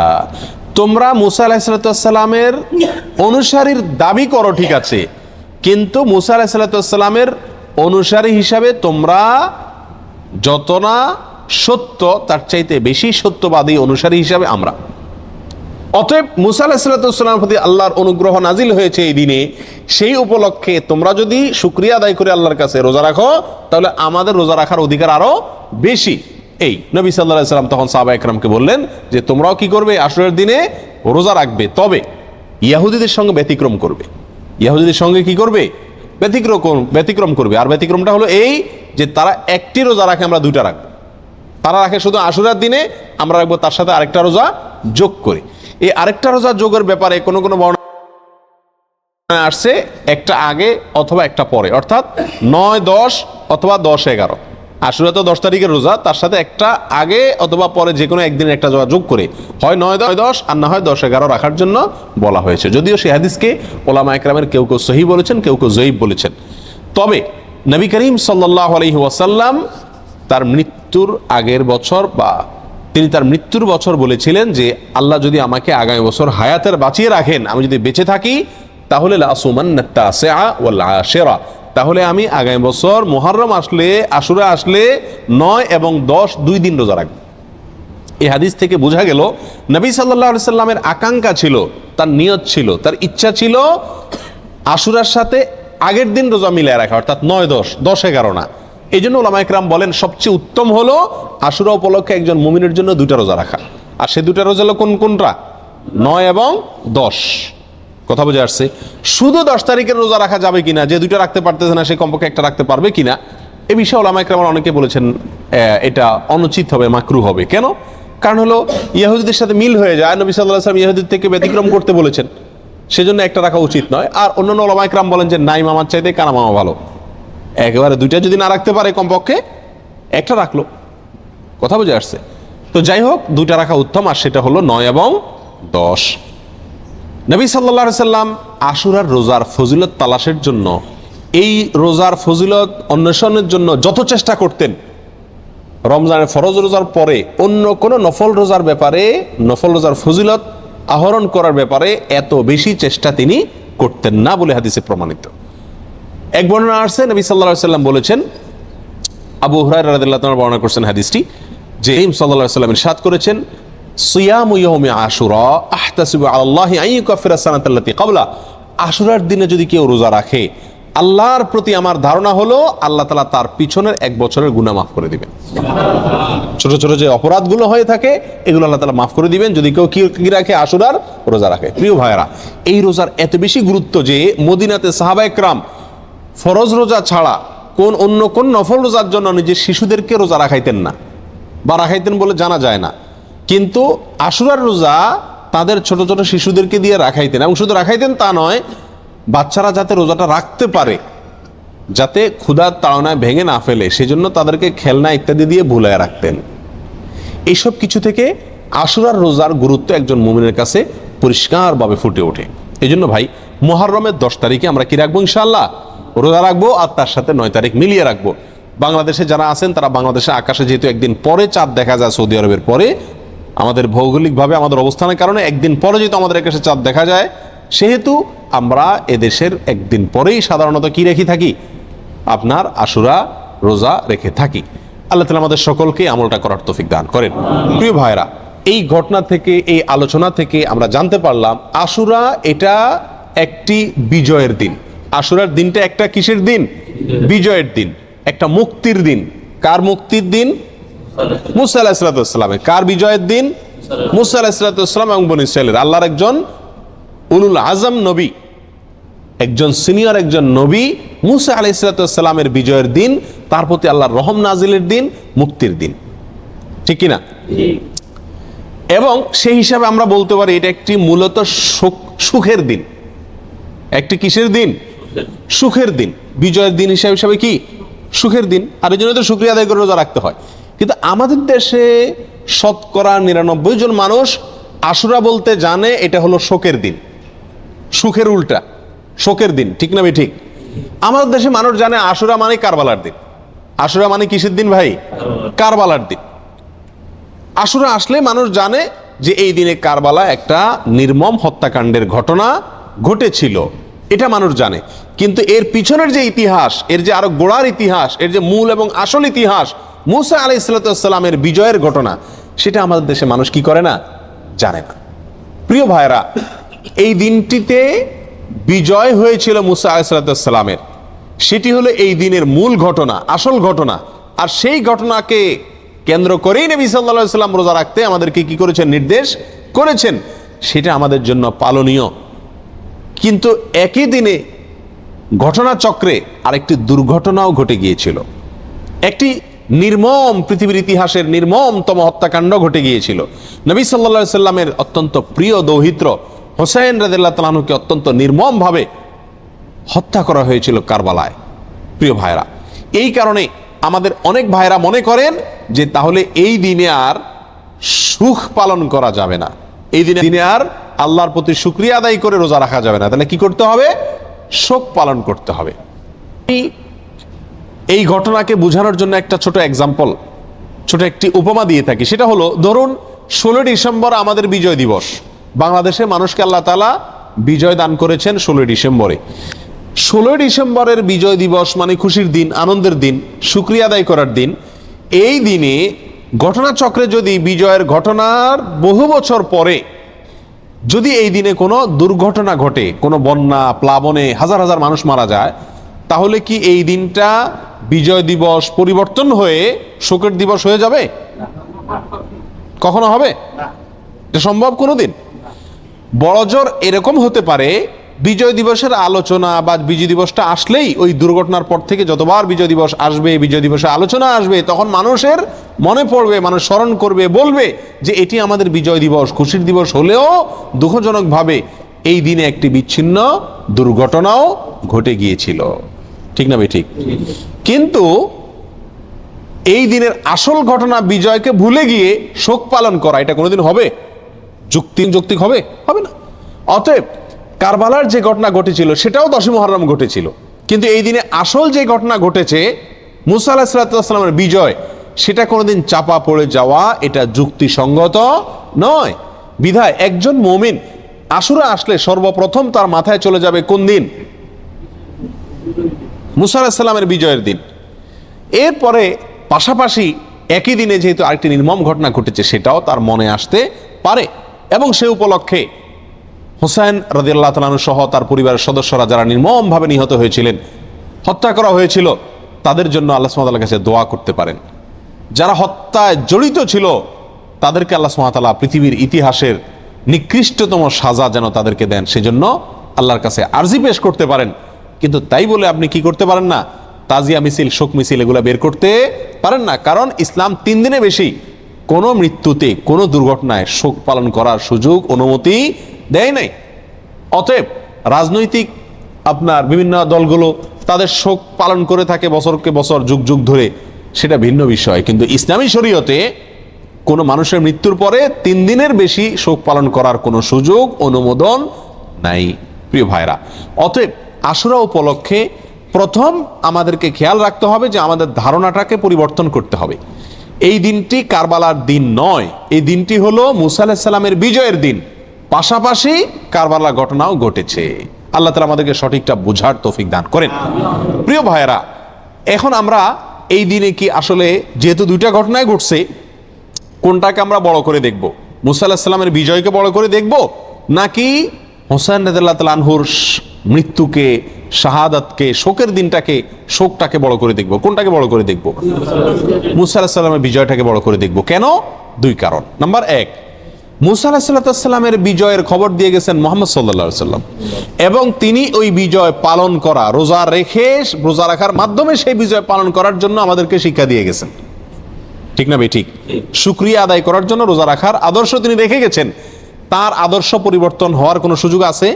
তোমরা মুসা আলাইহিস সালামের অনুসারীর দাবি করো ঠিক আছে, কিন্তু মুসা আলাইহিস সালামের অনুসারী হিসাবে তোমরা যত না সত্য, তার চাইতে বেশি সত্যবাদী অনুসারী হিসাবে আমরা। অতএব মুসা আলাইহিস সালামের প্রতি আল্লাহর অনুগ্রহ নাজিল হয়েছে এই দিনে, সেই উপলক্ষে তোমরা যদি শুকরিয়া আদায় করে আল্লাহর কাছে রোজা রাখো, তাহলে আমাদের রোজা রাখার অধিকার আরো বেশি। এই নবী সাল্লাল্লাহু আলাইহি সাল্লাম তখন সাহাবা একরামকে বললেন যে তোমরাও কি করবে, আশুরার দিনে রোজা রাখবে, তবে ইহুদিদের সঙ্গে ব্যতিক্রম করবে। ইহুদিদের সঙ্গে কি করবে? ব্যতিক্রম করবে। আর ব্যতিক্রমটা হলো এই যে তারা একটি রোজা রাখে, আমরা দুইটা রাখবো। তারা রাখে শুধু আশুরার দিনে, আমরা রাখবো তার সাথে আরেকটা রোজা যোগ করে। এই আরেকটা রোজা যোগের ব্যাপারে কোনো কোনো বর্ণনা আসছে একটা আগে অথবা একটা পরে, অর্থাৎ 9, 10 অথবা 10, 11। আশুরা তো 10 তারিখের রোজা, তার সাথে একটা আগে অথবা পরে যে কোনো একদিন একটা রোজা যোগ করে হয় 9, 10 আর না হয় 10, 11 রাখার জন্য বলা হয়েছে। যদিও সেই হাদিসকে ওলামা একরামের কেউ কেউ সহিহ বলেছেন, কেউ কেউ যঈফ বলেছেন। তবে নবী করিম সাল্লাল্লাহু আলাইহি ওয়াসাল্লাম তার মৃত্যুর আগের বছর বা তিনি তার মৃত্যুর বছর বলেছিলেন যে আল্লাহ যদি আমাকে আগামী বছর হায়াতের বাঁচিয়ে রাখেন, আমি যদি বেঁচে থাকি, তাহলে লাসুমান্নাত তাসিআ ওয়াল আশিরা, তাহলে আমি আগামী বছর মুহররম আসলে, আশুরা আসলে 9 এবং 10 2 দিন রোজা রাখব। এই হাদিস থেকে বোঝা গেল নবী সাল্লাল্লাহু আলাইহি সাল্লামের আকাঙ্ক্ষা ছিল, তার নিয়ত ছিল, তার ইচ্ছা ছিল আশুরার সাথে আগের দিন রোজা মিলিয়ে রাখা, অর্থাৎ 9, 10, 11 না। এই জন্য ওলামা একরাম বলেন সবচেয়ে উত্তম হলো আশুরা উপলক্ষে একজন মুমিনের জন্য 2টা রোজা রাখা। আর সে 2টা রোজা হলো কোনটা? 9 এবং 10। কথা বুঝে আসছে? শুধু 10 তারিখের রোজা রাখা যাবে কিনা, যে 2টা রাখতে পারতেছে না সে কমপক্ষে একটা রাখতে পারবে কিনা, এ বিষয়ে ওলামা একরাম অনেকে বলেছেন এটা অনুচিত হবে, মাকরু হবে। কেন? কারণ হলো ইহুদিদের সাথে মিল হয়ে যায়, নবী সাল্লাল্লাহু আলাইহি ওয়াসাল্লাম ইহুদিদের থেকে ব্যতিক্রম করতে বলেছেন, সেজন্য একটা রাখা উচিত নয়। আর অন্যান্য ওলামা একরাম বলেন যে নাই মামার চাইতে কানা মামা ভালো, একেবারে 2টা যদি না রাখতে পারে কমপক্ষে একটা রাখলো। কথা বুঝে আসছে? তো যাই হোক, 2টা রাখা উত্তম, আর সেটা হলো 9 এবং 10। নবী সাল্লাল্লাহু আলাইহি সাল্লাম আশুরার রোজার ফজিলত তালাশের জন্য, এই রোজার ফজিলত অন্বেষণের জন্য যত চেষ্টা করতেন, রমজানের ফরজ রোজার পরে অন্য কোনো নফল রোজার ব্যাপারে, নফল রোজার ফজিলত আহরণ করার ব্যাপারে এত বেশি চেষ্টা তিনি করতেন না বলে হাদিসে প্রমাণিত। এক বর্ণনা আসছে, নবী সাল্লাল্লাহু আলাইহি সাল্লাম বলেছেন, আবু হুরায়রা রাদিয়াল্লাহু তাআলা বর্ণনা করছেন হাদিসটি, যে সাল্লাল্লাহু আলাইহি সাল্লাম ইরশাদ করেছেন, সিয়ামু ইয়াউমি আশুরা আহতাসিবু আলাল্লাহি আন ইউকাফিরা সানাতাল্লাতী ক্বাবলা, আশুরার দিনে যদি কেউ রোজা রাখে, আল্লাহর প্রতি আমার ধারণা হলো আল্লাহ তাআলা তার পিছনের 1 বছরের গুনাহ মাফ করে দিবেন। ছোট ছোট যে অপরাধগুলো হয়ে থাকে এগুলো আল্লাহ তাআলা মাফ করে দিবেন যদি কেউ কি রাখে, আশুরার রোজা রাখে। প্রিয় ভাইয়েরা, এই রোজার এত বেশি গুরুত্ব যে মদিনাতে সাহাবা একরাম ফরজ রোজা ছাড়া অন্য কোন নফল রোজার জন্য নিজের শিশুদেরকে রোজা রাখাইতেন না, বা রাখাইতেন বলে জানা যায় না। কিন্তু আশুরার রোজা তাদের ছোট ছোট শিশুদেরকে দিয়ে রাখাইতেন, এবং শুধু রাখাইতেন তা নয়, বাচ্চারা যাতে রোজাটা রাখতে পারে, যাতে ক্ষুধার তাড়নায় ভেঙে না ফেলে, সেজন্য তাদেরকে খেলনা ইত্যাদি দিয়ে ভুলায় রাখতেন। এইসব কিছু থেকে আশুরার রোজার গুরুত্ব একজন মুমিনের কাছে পরিষ্কারভাবে ফুটে ওঠে। এই জন্য ভাই, মুহররমের 10 তারিখে আমরা কি রাখবো? ইনশাআল্লাহ রোজা রাখবো, আর তার সাথে 9 তারিখ মিলিয়ে রাখবো। বাংলাদেশে যারা আছেন তারা বাংলাদেশে আকাশে যেহেতু একদিন পরে চাঁদ দেখা যায়, সৌদি আরবের পরে, আমাদের ভৌগোলিকভাবে আমাদের অবস্থানের কারণে একদিন পরে যেহেতু আমাদের আকাশে চাঁদ দেখা যায়, সেহেতু আমরা এদেশের একদিন পরেই সাধারণত কি রেখে থাকি? আপনার আশুরা রোজা রেখে থাকি। আল্লাহ তাআলা আমাদের সকলকে আমলটা করার তৌফিক দান করেন। প্রিয় ভাইরা, এই ঘটনা থেকে, এই আলোচনা থেকে আমরা জানতে পারলাম আশুরা এটা একটি বিজয়ের দিন। আশুরার দিনটা একটা কিসের দিন? বিজয়ের দিন, একটা মুক্তির দিন। কার মুক্তির দিন? মুসা আলাইহিস সালামের। কার বিজয়ের দিন? মুসা আলাইহিস সালাম এবং বনী ইসরাইলের। আল্লাহর একজন উলুল আজম নবী, একজন সিনিয়র একজন নবী, মুসা আলাইহিস সালামের বিজয়ের দিন, তার প্রতি আল্লাহর রহম নাজিলের দিন, মুক্তির দিন, ঠিক কিনা? এবং সেই হিসাবে আমরা বলতে পারি এটা একটি মূলত সুখের দিন। একটি কিসের দিন? সুখের দিন। বিজয়ের দিন হিসাবে কি? সুখের দিন। আর এই জন্য তো শুকরিয়া আদায় করে রোজা রাখতে হয়। কিন্তু আমাদের দেশে শতকরা 99 জন মানুষ আশুরা বলতে জানে এটা হলো শোকের দিন, সুখের উল্টা শোকের দিন, ঠিক না ভাই? ঠিক। আমাদের দেশে মানুষ জানে আশুরা মানে কারবালার দিন। আশুরা মানে কিসের দিন ভাই? কারবালার দিন। আশুরা আসলে মানুষ জানে যে এই দিনে কারবালা একটা নির্মম হত্যাকাণ্ডের ঘটনা ঘটেছিল, এটা মানুষ জানে। কিন্তু এর পিছনের যে ইতিহাস, এর যে আরো গোড়ার ইতিহাস, এর যে মূল এবং আসল ইতিহাস, মুসা আলাইহিস সালামের বিজয়ের ঘটনা, সেটা আমাদের দেশে মানুষ কি করে না? জানে না। প্রিয় ভাইরা, এই দিনটিতে বিজয় হয়েছিল মুসা আলাইহিস সালামের, সেটি হলো এই দিনের মূল ঘটনা, আসল ঘটনা। আর সেই ঘটনাকে কেন্দ্র করেই নবী সাল্লাল্লাহু আলাইহি ওয়াসাল্লাম রোজা রাখতে আমাদেরকে কি করেছেন? নির্দেশ করেছেন। সেটা আমাদের জন্য পালনীয়। কিন্তু একই দিনে ঘটনাচক্রে আরেকটি দুর্ঘটনাও ঘটে গিয়েছিল। একটি নির্মম, পৃথিবীর ইতিহাসের নির্মমতম হত্যাকাণ্ড ঘটে গিয়েছিল। নবী সাল্লাল্লাহু আলাইহি সাল্লামের অত্যন্ত প্রিয় দৌহিত্র হোসেন রাদিয়াল্লাহু তাআলা আনহুকে অত্যন্ত নির্মমভাবে হত্যা করা হয়েছিল কারবালায়। প্রিয় ভাইরা, এই কারণে আমাদের অনেক ভাইরা মনে করেন যে তাহলে এই দিনে আর সুখ পালন করা যাবে না, এই দিনে আর আল্লাহর প্রতি শুকরিয়া আদায় করে রোজা রাখা যাবে না। তাহলে কি করতে হবে? শোক পালন করতে হবে। এই ঘটনাকে বোঝানোর জন্য একটা ছোট এক্সাম্পল, ছোট একটি উপমা দিয়ে থাকি। সেটা হলো, ধরুন 16 ডিসেম্বর আমাদের বিজয় দিবস। বাংলাদেশের মানুষকে আল্লাহ তাআলা বিজয় দান করেছেন 16 ডিসেম্বরে। 16 ডিসেম্বরের বিজয় দিবস মানে খুশির দিন, আনন্দের দিন, শুকরিয়া আদায় করার দিন। এই দিনে ঘটনাচক্রে যদি বিজয়ের ঘটনার বহু বছর পরে যদি এই দিনে কোনো দুর্ঘটনা ঘটে, কোনো বন্যা, প্লাবনে হাজার হাজার মানুষ মারা যায়, তাহলে কি এই দিনটা বিজয় দিবস পরিবর্তন হয়ে শোকের দিবস হয়ে যাবে? কখনো হবে? এটা সম্ভব কোনোদিন? বড়জোর এরকম হতে পারে, বিজয় দিবসের আলোচনা বা বিজয় দিবসটা আসলেই ওই দুর্ঘটনার পর থেকে যতবার বিজয় দিবস আসবে, বিজয় দিবসে আলোচনা আসবে, তখন মানুষের মনে পড়বে, মানুষ স্মরণ করবে, বলবে যে এটি আমাদের বিজয় দিবস, খুশির দিবস হলেও দুঃখজনকভাবে এই দিনে একটি বিচ্ছিন্ন দুর্ঘটনাও ঘটে গিয়েছিল, ঠিক না ভাই? ঠিক। কিন্তু এই দিনের আসল ঘটনা বিজয়কে ভুলে গিয়ে শোক পালন করা, এটা কোনোদিন হবে? যৌক্তিক হবে? হবে না। অতএব কারবালার যে ঘটনা ঘটেছিল সেটাও 10 মুহররম ঘটেছিল, কিন্তু এই দিনে আসল যে ঘটনা ঘটেছে মুসা আলাইহিস সালামের বিজয়, সেটা কোনোদিন চাপা পড়ে যাওয়া এটা যুক্তিসঙ্গত নয়। বিধায় একজন মুমিন আশুরা আসলে সর্বপ্রথম তার মাথায় চলে যাবে কোন দিন? মুসা আলাইহিস সালামের বিজয়ের দিন। এরপরে পাশাপাশি একই দিনে যেহেতু আরেকটি নির্মম ঘটনা ঘটেছে, সেটাও তার মনে আসতে পারে। এবং সে উপলক্ষে হোসেন রাদিয়াল্লাহু তাআলা আনহু সহ তার পরিবারের সদস্যরা যারা নির্মমভাবে নিহত হয়েছিলেন, হত্যা করা হয়েছিল, তাদের জন্য আল্লাহ সুবহানাহু ওয়া তাআলার কাছে দোয়া করতে পারেন। যারা হত্যায় জড়িত ছিল তাদেরকে আল্লাহ সুবহানাহু ওয়া তাআলা পৃথিবীর ইতিহাসের নিকৃষ্টতম সাজা যেন তাদেরকে দেন, সেজন্য আল্লাহর কাছে আরজি পেশ করতে পারেন। কিন্তু তাই বলে আপনি কি করতে পারেন না? তাজিয়া মিছিল, শোক মিছিল এগুলো বের করতে পারেন না। কারণ ইসলাম 3 দিনে বেশি কোনো মৃত্যুতে, কোনো দুর্ঘটনায় শোক পালন করার সুযোগ, অনুমতি দেয় নাই। অতএব রাজনৈতিক আপনার বিভিন্ন দলগুলো তাদের শোক পালন করে থাকে বছরকে বছর, যুগ যুগ ধরে, সেটা ভিন্ন বিষয়। কিন্তু ইসলামী শরীয়তে কোনো মানুষের মৃত্যুর পরে 3 দিনের বেশি শোক পালন করার কোনো সুযোগ, অনুমোদন নাই। প্রিয় ভাইরা, অতএব আশুরা উপলক্ষে প্রথম আমাদেরকে খেয়াল রাখতে হবে যে আমাদের ধারণাটাকে পরিবর্তন করতে হবে। এই দিনটি কারবালার দিন নয়, এই দিনটি হলো মুসা আলাইহিস সালামের বিজয়ের দিন। পাশাপাশি কারবালার ঘটনাও ঘটেছে। আল্লাহ তাআলা আমাদেরকে সঠিকটা বুঝার তৌফিক দান করেন। প্রিয় ভাইয়েরা, এখন আমরা এই দিনে কি আসলে যেহেতু 2টা ঘটনায় ঘটছে, কোনটাকে আমরা বড় করে দেখব? মুসা আলাইহিস সালামের বিজয়কে বড় করে দেখব, নাকি হোসেন রাদিয়াল্লাহু তাআলা আনহুর মৃত্যুকে, শাহাদাতকে, শোকের দিনটাকে, শোকটাকে বড় করে দেখব? কোনটাকে বড় করে দেখব? মুসা আলাইহিস সালামের বিজয়টাকে বড় করে দেখব। কেন? 2 কারণ। নাম্বার 1, মুসা আলাইহিসসালামের বিজয়ের খবর দিয়ে গেছেন মুহাম্মদ সাল্লাল্লাহু আলাইহি সাল্লাম, এবং তিনি ওই বিজয় পালন করা, রোজা রাখার মাধ্যমে সেই বিজয় পালন করার জন্য আমাদেরকে শিক্ষা দিয়ে গেছেন। ঠিক না ঠিক? শুকরিয়া আদায় করার জন্য রোজা রাখার আদর্শ তিনি রেখে গেছেন। তার আদর্শ পরিবর্তন হওয়ার কোনো সুযোগ আছে?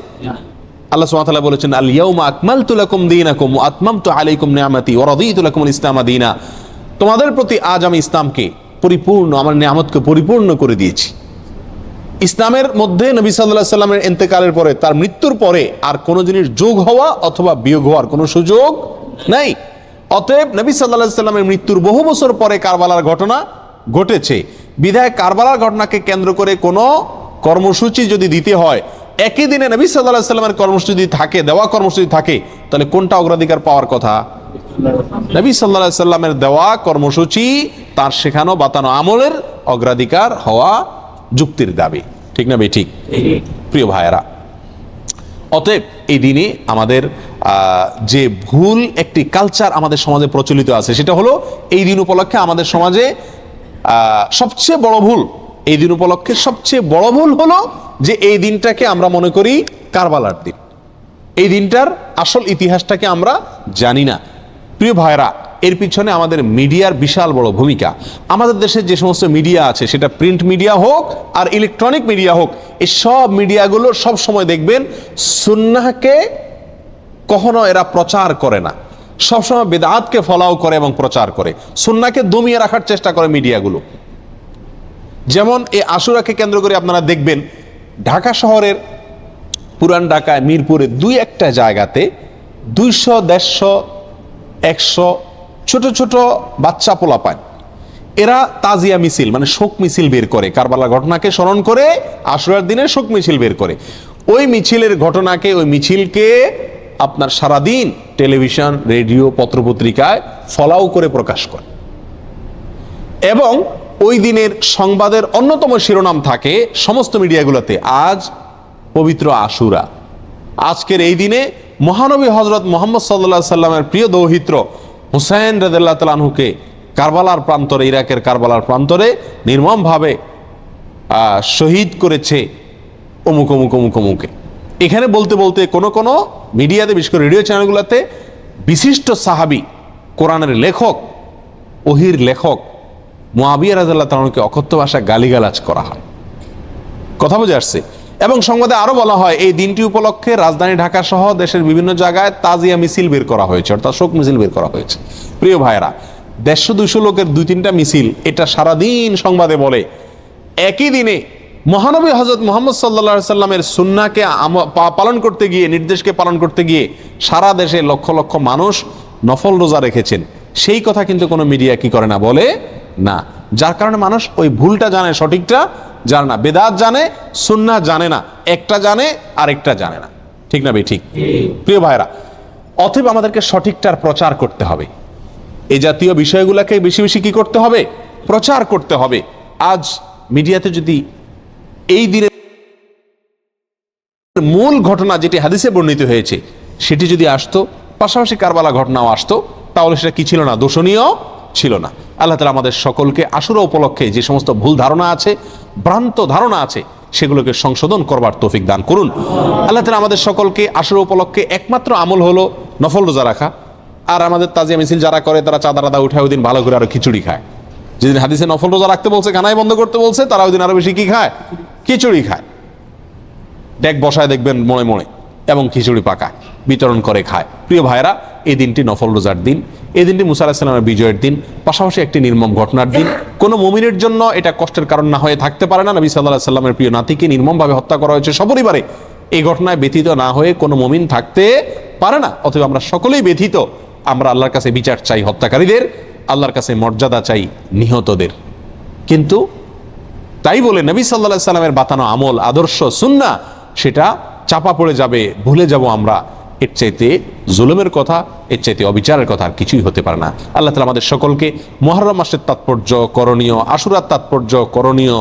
আল্লাহ সুবহানাহু ওয়া তাআলা বলেছেন, আল ইয়াউমা আকমালতু লাকুম দীনাকুম ওয়া আতমামতু আলাইকুম নি'মাতি ওয়া রাদিতু লাকুমুল ইসলামা দীনা। তোমাদের প্রতি আজ আমি ইসলামকে পরিপূর্ণ, আমার নিয়ামতকে পরিপূর্ণ করে দিয়েছি। ইসলামের মধ্যে নবী সাল্লাল্লাহু আলাইহি সাল্লামের ইন্তেকালের পরে, তার মৃত্যুর পরে আর কোনো জিনিস যোগ হওয়া অথবা বিয়োগ হওয়ার কোনো সুযোগ নাই। অতএব নবী সাল্লাল্লাহু আলাইহি সাল্লামের মৃত্যুর বহু বছর পরে কারবালার ঘটনা ঘটেছে, বিধায় কারবালার ঘটনাকে কেন্দ্র করে কোনো কর্মসূচি যদি দিতে হয়, একই দিনে নবী সাল্লাল্লাহু আলাইহি সাল্লামের কর্মসূচি থাকে, দেওয়া কর্মসূচি থাকে, তাহলে কোনটা অগ্রাধিকার পাওয়ার কথা? নবী সাল্লাল্লাহু আলাইহি সাল্লামের দেওয়া কর্মসূচি, তার শেখানো বাতানো আমলের অগ্রাধিকার হওয়া যুক্তির দাবি। ঠিক না ঠিক? প্রিয় ভাইয়েরা, অতএব এই দিনে আমাদের যে ভুল একটি কালচার আমাদের সমাজে প্রচলিত আছে, সেটা হলো এই দিন উপলক্ষে আমাদের সমাজে সবচেয়ে বড় ভুল, এই দিন উপলক্ষে সবচেয়ে বড় ভুল হলো যে এই দিনটাকে আমরা মনে করি কারবালার দিন। এই দিনটার আসল ইতিহাসটাকে আমরা জানি না। প্রিয় ভাইরা, এর পিছনে আমাদের মিডিয়ার বিশাল বড় ভূমিকা। আমাদের দেশে যে সমস্ত মিডিয়া আছে, সেটা প্রিন্ট মিডিয়া হোক আর ইলেকট্রনিক মিডিয়া হোক, এই সব মিডিয়াগুলো সব সময় দেখবেন সুন্নাহকে কখনো এরা প্রচার করে না, সবসময় বেদাতকে ফলাও করে এবং প্রচার করে, সুন্নাহকে দমিয়ে রাখার চেষ্টা করে মিডিয়াগুলো। যেমন এই আশুরাকে কেন্দ্র করে আপনারা দেখবেন ঢাকা শহরের পুরান ঢাকায় মিরপুরে দুই একটা জায়গাতে 200, 150, 100 ছোট ছোট বাচ্চা পোলাপান, এরা তাজিয়া মিছিল মানে শোক মিছিল বের করে, কারবালা ঘটনাকে স্মরণ করে আশুরার দিনে শোক মিছিল বের করে। ওই মিছিলের ঘটনাকে, ওই মিছিলকে আপনার সারাদিন টেলিভিশন, রেডিও, পত্রপত্রিকায় ফলাও করে প্রকাশ করে, এবং ওই দিনের সংবাদের অন্যতম শিরোনাম থাকে সমস্ত মিডিয়াগুলোতে, আজ পবিত্র আশুরা। আজকের এই দিনে মহানবী হযরত মুহাম্মদ সাল্লাল্লাহু আলাইহি সাল্লামের প্রিয় দৌহিত্র হুসাইন রাদিয়াল্লাহু তাআলা আনহুকে কারবালার প্রান্তরে, ইরাকের কারবালার প্রান্তরে নির্মমভাবে শহীদ করেছে অমুক অমুক অমুক অমুকে। এখানে বলতে বলতে কোনো কোনো মিডিয়াতে, বিশেষ করে রেডিও চ্যানেলগুলোতে বিশিষ্ট সাহাবী, কোরআনের লেখক, ওহির লেখক মুআবিয়া রাদিয়াল্লাহু তাআলা আনহুকে অকথ্য ভাষায় গালিগালাজ করা হয়। কথা বুঝে আসছে? এবং সংবাদে আরো বলা হয় এই দিনটি উপলক্ষে রাজধানী ঢাকা সহ দেশের বিভিন্ন জায়গায় তাজিয়া মিছিল বের করা হয়েছে, অর্থাৎ শোক মিছিল বের করা হয়েছে। প্রিয় ভাইরা, 150-200 লোকের 2-3টা মিছিল, এটা সারাদিন সংবাদে বলে। একই দিনে মহানবী হযরত মুহাম্মদ সাল্লাল্লাহু আলাইহি সাল্লামের সুন্নাহকে পালন করতে গিয়ে, নির্দেশকে পালন করতে গিয়ে সারা দেশে লক্ষ লক্ষ মানুষ নফল রোজা রেখেছেন, সেই কথা কিন্তু কোনো মিডিয়া কি করে না, বলে না। যার কারণে মানুষ ওই ভুলটা জানে, সঠিকটা জানে না, বেদাত জানে, সুন্নাহ জানে না, একটা জানে আরেকটা জানে না। ঠিক না ঠিক? প্রিয় ভাইরা, অতএব আমাদেরকে সঠিকটার প্রচার করতে হবে। এই জাতীয় বিষয়গুলোকে বেশি বেশি কি করতে হবে? প্রচার করতে হবে। আজ মিডিয়াতে যদি এই দিনের মূল ঘটনা যেটি হাদিসে বর্ণিত হয়েছে সেটি যদি আসতো, পাশাপাশি কারবালা ঘটনাও আসতো, তাহলে সেটা কি ছিল না? দোষণীয় ছিল না। আল্লাহ তাআলা আমাদের সকলকে আশুরা উপলক্ষে যে সমস্ত ভুল ধারণা আছে, ভ্রান্ত ধারণা আছে, সেগুলোকে সংশোধন করবার তৌফিক দান করুন। আল্লাহ তাআলা আমাদের সকলকে আশুরা উপলক্ষে একমাত্র আমল হলো নফল রোজা রাখা। আর আমাদের তাজিয়া মিছিল যারা করে, তারা চাঁদা রাদা উঠায় ওই দিন ভালো করে আরো খিচুড়ি খায়। যেদিন হাদিসে নফল রোজা রাখতে বলছে, গানাই বন্ধ করতে বলছে, তারা ওই দিন আরো বেশি কি খায়? খিচুড়ি খায়। ডেক বসায় দেখবেন মনে মনে, এবং খিচুড়ি পাকায়, বিতরণ করে খায়। প্রিয় ভাইরা, এই দিনটি নফল রোজার দিন, এই দিনটি মুসা আলাইহিস সালামের বিজয়ের দিন, পাশাপাশি একটি নির্মম ঘটনার দিন। কোনো মুমিনের জন্য এটা কষ্টের কারণ না হয়ে থাকতে পারে না। নবী সাল্লাল্লাহু আলাইহি সাল্লামের প্রিয় নাতিকে নির্মমভাবে হত্যা করা হয়েছে সপরিবারে, এই ঘটনায় ব্যথিত না হয়ে কোনো মুমিন থাকতে পারে না। অতএব আমরা সকলেই ব্যথিত। আমরা আল্লাহর কাছে বিচার চাই হত্যাকারীদের, আল্লাহর কাছে মর্যাদা চাই নিহতদের। কিন্তু তাই বলে নবী সাল্লাল্লাহু আলাইহি সাল্লামের বাতানো আমল, আদর্শ, সুন্নাহ সেটা চাপা পড়ে যাবে, ভুলে যাব আমরা। এর চাইতে জুলুমের কথা, এর চাইতে অবিচারের কথা আর কিছুই হতে পারে না। আল্লাহ তাআলা আমাদের সকলকে মুহররম মাসের তাৎপর্য করণীয়, আশুরার তাৎপর্য করণীয়,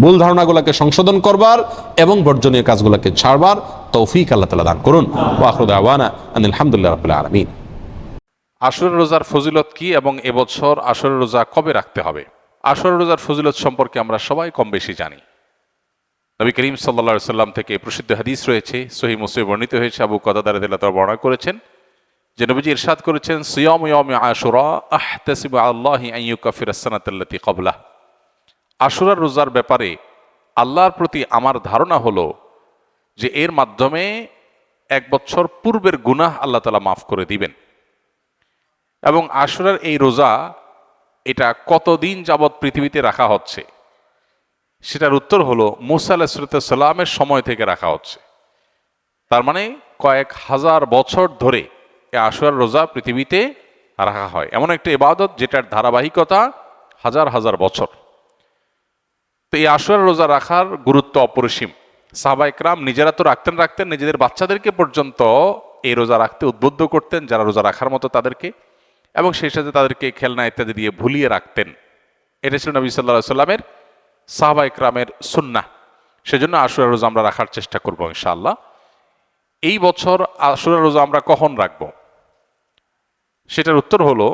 ভুল ধারণাগুলোকে সংশোধন করবার এবং বর্জনীয় কাজগুলোকে ছাড়বার তৌফিক আল্লাহ তাআলা দান করুন। ওয়া আখিরু দাওয়ানা আনিল হামদুলিল্লাহি রাব্বিল আলামিন। আশুরা রোজার ফজিলত কি এবং এবছর আশুরা রোজা কবে রাখতে হবে? আশুরা রোজার ফজিলত সম্পর্কে আমরা সবাই কম বেশি জানি। নবী করিম সাল্লাল্লাহু আলাইহি সাল্লাম থেকে প্রসিদ্ধ হাদিস রয়েছে, সহিহ মুসলিমে বর্ণিত হয়েছে, আবু কাতাদা রাদিয়াল্লাহু তাআলা বর্ণনা করেছেন যে নবীজি ইরশাদ করেছেন, সিয়ামু ইয়াউমি আশুরা আহতাসিবু আল্লাহি আন ইউকাফিরাস সানাতাল্লাতী ক্বাবলাহ। আশুরার রোজার ব্যাপারে আল্লাহর প্রতি আমার ধারণা হলো যে এর মাধ্যমে 1 বছর পূর্বের গুনাহ আল্লাহ তাআলা মাফ করে দিবেন। এবং আশুরার এই রোজা এটা কতদিন যাবৎ পৃথিবীতে রাখা হচ্ছে, সেটার উত্তর হলো মুসা আলাইহিস সালামের সময় থেকে রাখা হচ্ছে। তার মানে কয়েক হাজার বছর ধরে এই আশুরার রোজা পৃথিবীতে রাখা হয়। এমন একটা ইবাদত যেটার ধারাবাহিকতা হাজার হাজার বছর। তো এই আশুরার রোজা রাখার গুরুত্ব অপরিসীম। সাহাবা ইকরাম নিজেরা তো রাখতেন, নিজেদের বাচ্চাদেরকে পর্যন্ত এই রোজা রাখতে উদ্বুদ্ধ করতেন, যারা রোজা রাখার মতো তাদেরকে, এবং সেই সাথে তাদেরকে খেলনা ইত্যাদি দিয়ে ভুলিয়ে রাখতেন। এটা ছিল নবী সাল্লাল্লাহু আলাইহি সাল্লামের সাহাবা ইকরামের সুন্নাহ। সেজন্য আশুরা রোজা আমরা রাখার চেষ্টা করব ইনশাআল্লাহ। এই বছর আশুরা রোজা আমরা কখন রাখব, সেটার উত্তর হলো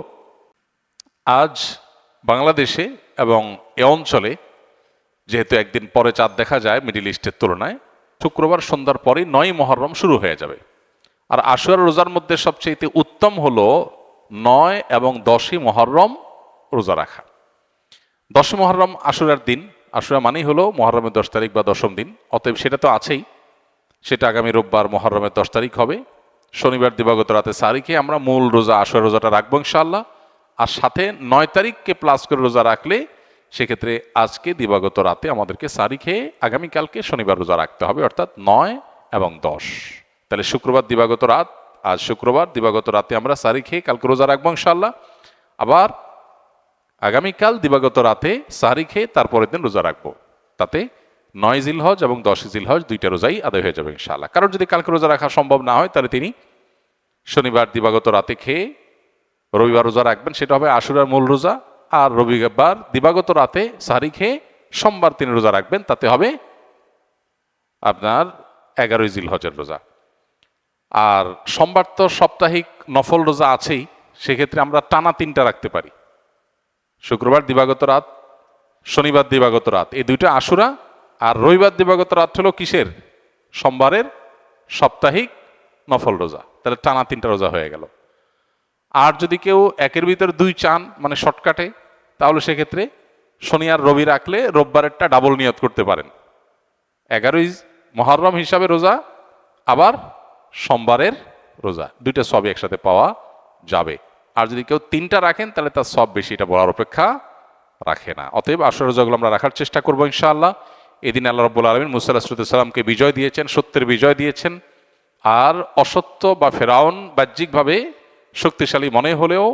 আজ বাংলাদেশে এবং এ অঞ্চলে যেহেতু একদিন পরে চাঁদ দেখা যায় মিডিল ইস্টের তুলনায়, শুক্রবার সন্ধ্যার পরে 9 মুহররম শুরু হয়ে যাবে। আর আশুরা রোজার মধ্যে সবচেয়ে উত্তম হলো 9 এবং 10 মুহররম রোজা রাখা। 10 মুহররম আশুরার দিন, আশুরা মানেই হলো মুহররমের 10 তারিখ বা 10ম দিন, অতএব সেটা তো আছেই। সেটা আগামী রোববার মুহররমের 10 তারিখ হবে। শনিবার দিবাগত রাতে সাহরি খেয়ে আমরা মূল রোজা আশুরা রোজাটা রাখবো ইনশাআল্লাহ। আর সাথে 9 তারিখকে প্লাস করে রোজা রাখলে সেক্ষেত্রে আজকে দিবাগত রাতে আমাদেরকে সাহরি খেয়ে আগামীকালকে শনিবার রোজা রাখতে হবে, অর্থাৎ 9 এবং 10। তাহলে শুক্রবার দিবাগত রাত, আজ শুক্রবার দিবাগত রাতে আমরা সাহরি খেয়ে কালকে রোজা রাখবো ইনশাআল্লাহ। আবার আগামীকাল দিবাগত রাতে সাহরি খেয়ে তারপরের দিন রোজা রাখবো। তাতে 9 জিলহজ এবং 10 জিলহজ দুইটা রোজাই আদায় হয়ে যাবে ইনশাআল্লাহ। কারণ যদি কালকে রোজা রাখা সম্ভব না হয় তাহলে তিনি শনিবার দিবাগত রাতে খেয়ে রবিবার রোজা রাখবেন, সেটা হবে আশুরার মূল রোজা। আর রবিবার দিবাগত রাতে সাহরি খেয়ে সোমবার তিনি রোজা রাখবেন, তাতে হবে আপনার 11 জিলহজের রোজা। আর সোমবার তো সাপ্তাহিক নফল রোজা আছেই, সেক্ষেত্রে আমরা টানা 3টা রাখতে পারি। শুক্রবার দিবাগত রাত, শনিবার দিবাগত রাত, এই দুইটা আশুরা। আর রবিবার দিবাগত রাত হলো কিসের? সোমবারের সাপ্তাহিক নফল রোজা। তাহলে টানা 3টা রোজা হয়ে গেল। আর যদি কেউ একের ভিতর 2 চান, মানে শর্টকাটে, তাহলে সেক্ষেত্রে শনি আর রবি রাখলে রোববারেরটা ডাবল নিয়ত করতে পারেন। 11 মুহররম হিসাবে রোজা, আবার সোমবারের রোজা, দুইটা সবই একসাথে পাওয়া যাবে। আর যদি কেউ 3টা রাখেন তাহলে তার সব বেশি, এটা বলার অপেক্ষা রাখে না। অতএব আশুরা রোজাগুলো আমরা রাখার চেষ্টা করবো ইনশাআল্লাহ। এদিন আল্লাহ রাব্বুল আলামিন মুসা আলাইহিস সালামকে বিজয় দিয়েছেন, সত্যের বিজয় দিয়েছেন। আর অসত্য বা ফেরাউন বাহ্যিকভাবে শক্তিশালী মনে হলেও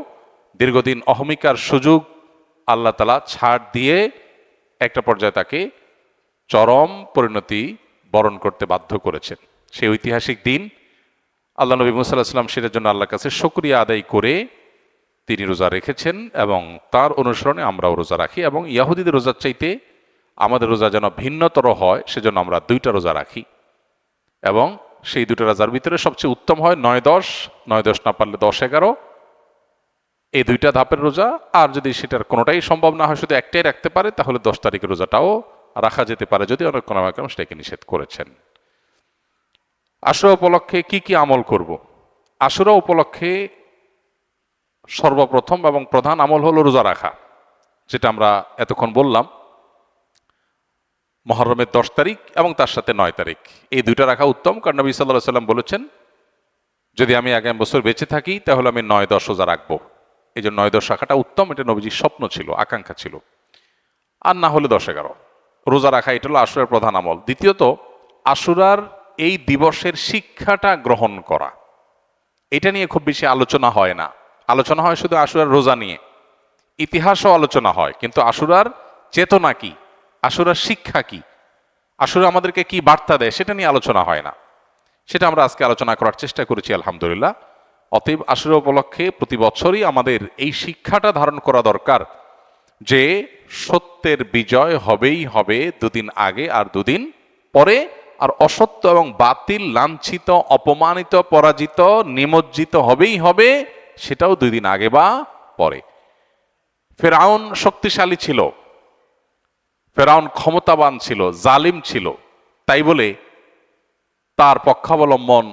দীর্ঘদিন অহমিকার সুযোগ আল্লাহ তাআলা ছাড় দিয়ে একটা পর্যায়ে তাকে চরম পরিণতি বরণ করতে বাধ্য করেছেন। সেই ঐতিহাসিক দিন আল্লাহ নবী মুসা আলাইহিস সালাম সেটার জন্য আল্লাহর কাছে শুকরিয়া আদায় করে তিনি রোজা রেখেছেন, এবং তার অনুসরণে আমরাও রোজা রাখি। এবং ইয়াহুদীদের রোজার চাইতে আমাদের রোজা যেন ভিন্নতর হয়, সেজন্য আমরা 2টা রোজা রাখি। এবং সেই 2টা রোজার ভিতরে সবচেয়ে উত্তম হয় 9-10, 9-10 না পারলে 10-11, এই 2টা ধাপের রোজা। আর যদি সেটার কোনোটাই সম্ভব না হয়, শুধু একটাই রাখতে পারে, তাহলে 10 তারিখের রোজাটাও রাখা যেতে পারে, যদি অনেক কোনো সেটাকে নিষেধ করেছেন। আশুরা উপলক্ষে কি কি আমল করব? আশুরা উপলক্ষে সর্বপ্রথম এবং প্রধান আমল হলো রোজা রাখা, যেটা আমরা এতক্ষণ বললাম। মুহররমের 10 তারিখ এবং তার সাথে 9 তারিখ, এই 2টা রাখা উত্তম। কারণ নবী সাল্লাল্লাহু আলাইহি সাল্লাম বলেছেন, যদি আমি আগামী বছর বেঁচে থাকি তাহলে আমি 9-10 রোজা রাখবো। এই জন্য 9-10 রাখাটা উত্তম, এটা নবীজির স্বপ্ন ছিল, আকাঙ্ক্ষা ছিল। আর না হলে 10-11 রোজা রাখা, এটা হলো আশুরার প্রধান আমল। দ্বিতীয়ত, আশুরার এই দিবসের শিক্ষাটা গ্রহণ করা, এটা নিয়ে খুব বেশি আলোচনা হয় না। আলোচনা হয় শুধু আশুরার রোজা নিয়ে, ইতিহাসও আলোচনা হয়, কিন্তু আশুরার চেতনা কি, আশুরার শিক্ষা কি, আশুরা আমাদেরকে কি বার্তা দেয়, সেটা নিয়ে আলোচনা হয় না। সেটা আমরা আজকে আলোচনা করার চেষ্টা করেছি আলহামদুলিল্লাহ। অতএব আশুরা উপলক্ষে প্রতি বছরই আমাদের এই শিক্ষাটা ধারণ করা দরকার যে সত্যের বিজয় হবেই হবে 2 দিন আগে আর 2 দিন পরে। আর অসত্য এবং বাতিল লাঞ্ছিত, অপমানিত, পরাজিত, নিমজ্জিত হবেই হবে, সেটাও 2 দিন আগে বা পরে। ফেরাউন শক্তিশালী ছিল, ফেরাউন ক্ষমতাবান ছিল, জালিম ছিল, তাই বলে তার পক্ষাবলম্বন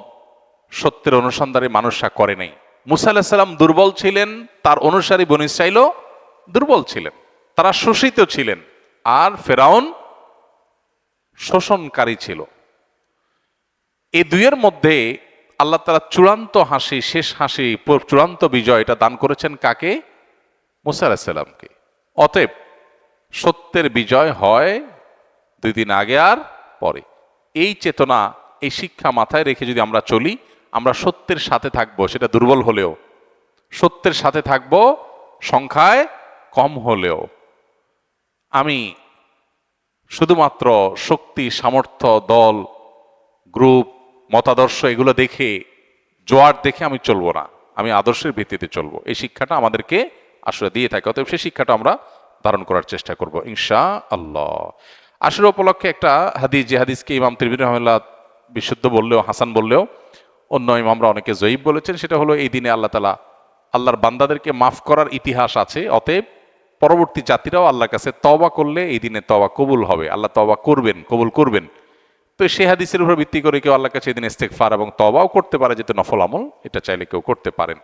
সত্যের অনুসন্ধানে মানুষরা করে নাই। মুসা আলাইহিস সালাম দুর্বল ছিলেন, তার অনুসারী বনী ইসরাঈলও দুর্বল ছিলেন, তারা শোষিত ছিলেন, আর ফেরাউন শোষণকারী ছিল। এই দুইয়ের মধ্যে আল্লাহ তাআলা চূড়ান্ত হাসি, শেষ হাসি, চূড়ান্ত বিজয় এটা দান করেছেন কাকে? মুসা আলাইহিস সালামকে। অতএব সত্যের বিজয় হয় 2 দিন আগে আর পরে। এই চেতনা, এই শিক্ষা মাথায় রেখে যদি আমরা চলি, আমরা সত্যের সাথে থাকবো, সেটা দুর্বল হলেও সত্যের সাথে থাকবো, সংখ্যায় কম হলেও। আমি শুধুমাত্র শক্তি, সামর্থ্য, দল, গ্রুপ, মতাদর্শ এগুলো দেখে, জোয়ার দেখে আমি চলবো না, আমি আদর্শের ভিত্তিতে চলবো। এই শিক্ষাটা আমাদেরকে আসলে দিয়ে থাকে। অতএব সেই শিক্ষাটা আমরা ধারণ করার চেষ্টা করব ইনশাআল্লাহ। আশুরা উপলক্ষে একটা হাদিস, যে হাদিসকে ইমাম তিরমিজি রাহিমাহুল্লাহ বিশুদ্ধ বললেও, হাসান বললেও, অন্য ইমামরা অনেকে জয়ীফ বলেছেন, সেটা হলো এই দিনে আল্লাহ তাআলা আল্লাহর বান্দাদেরকে মাফ করার ইতিহাস আছে। অতএব পরবর্তী জাতিরাও আল্লাহর কাছে তওবা করলে এই দিনে তওবা কবুল হবে, আল্লাহ তওবা করবেন, কবুল করবেন। তো সেই হাদিসের উপর ভিত্তি করে কেউ আল্লাহর কাছে এই দিনে ইস্তেগফার এবং তওবাও করতে পারে, যেহেতু নফল আমল, এটা চাইলে কেউ করতে পারেন।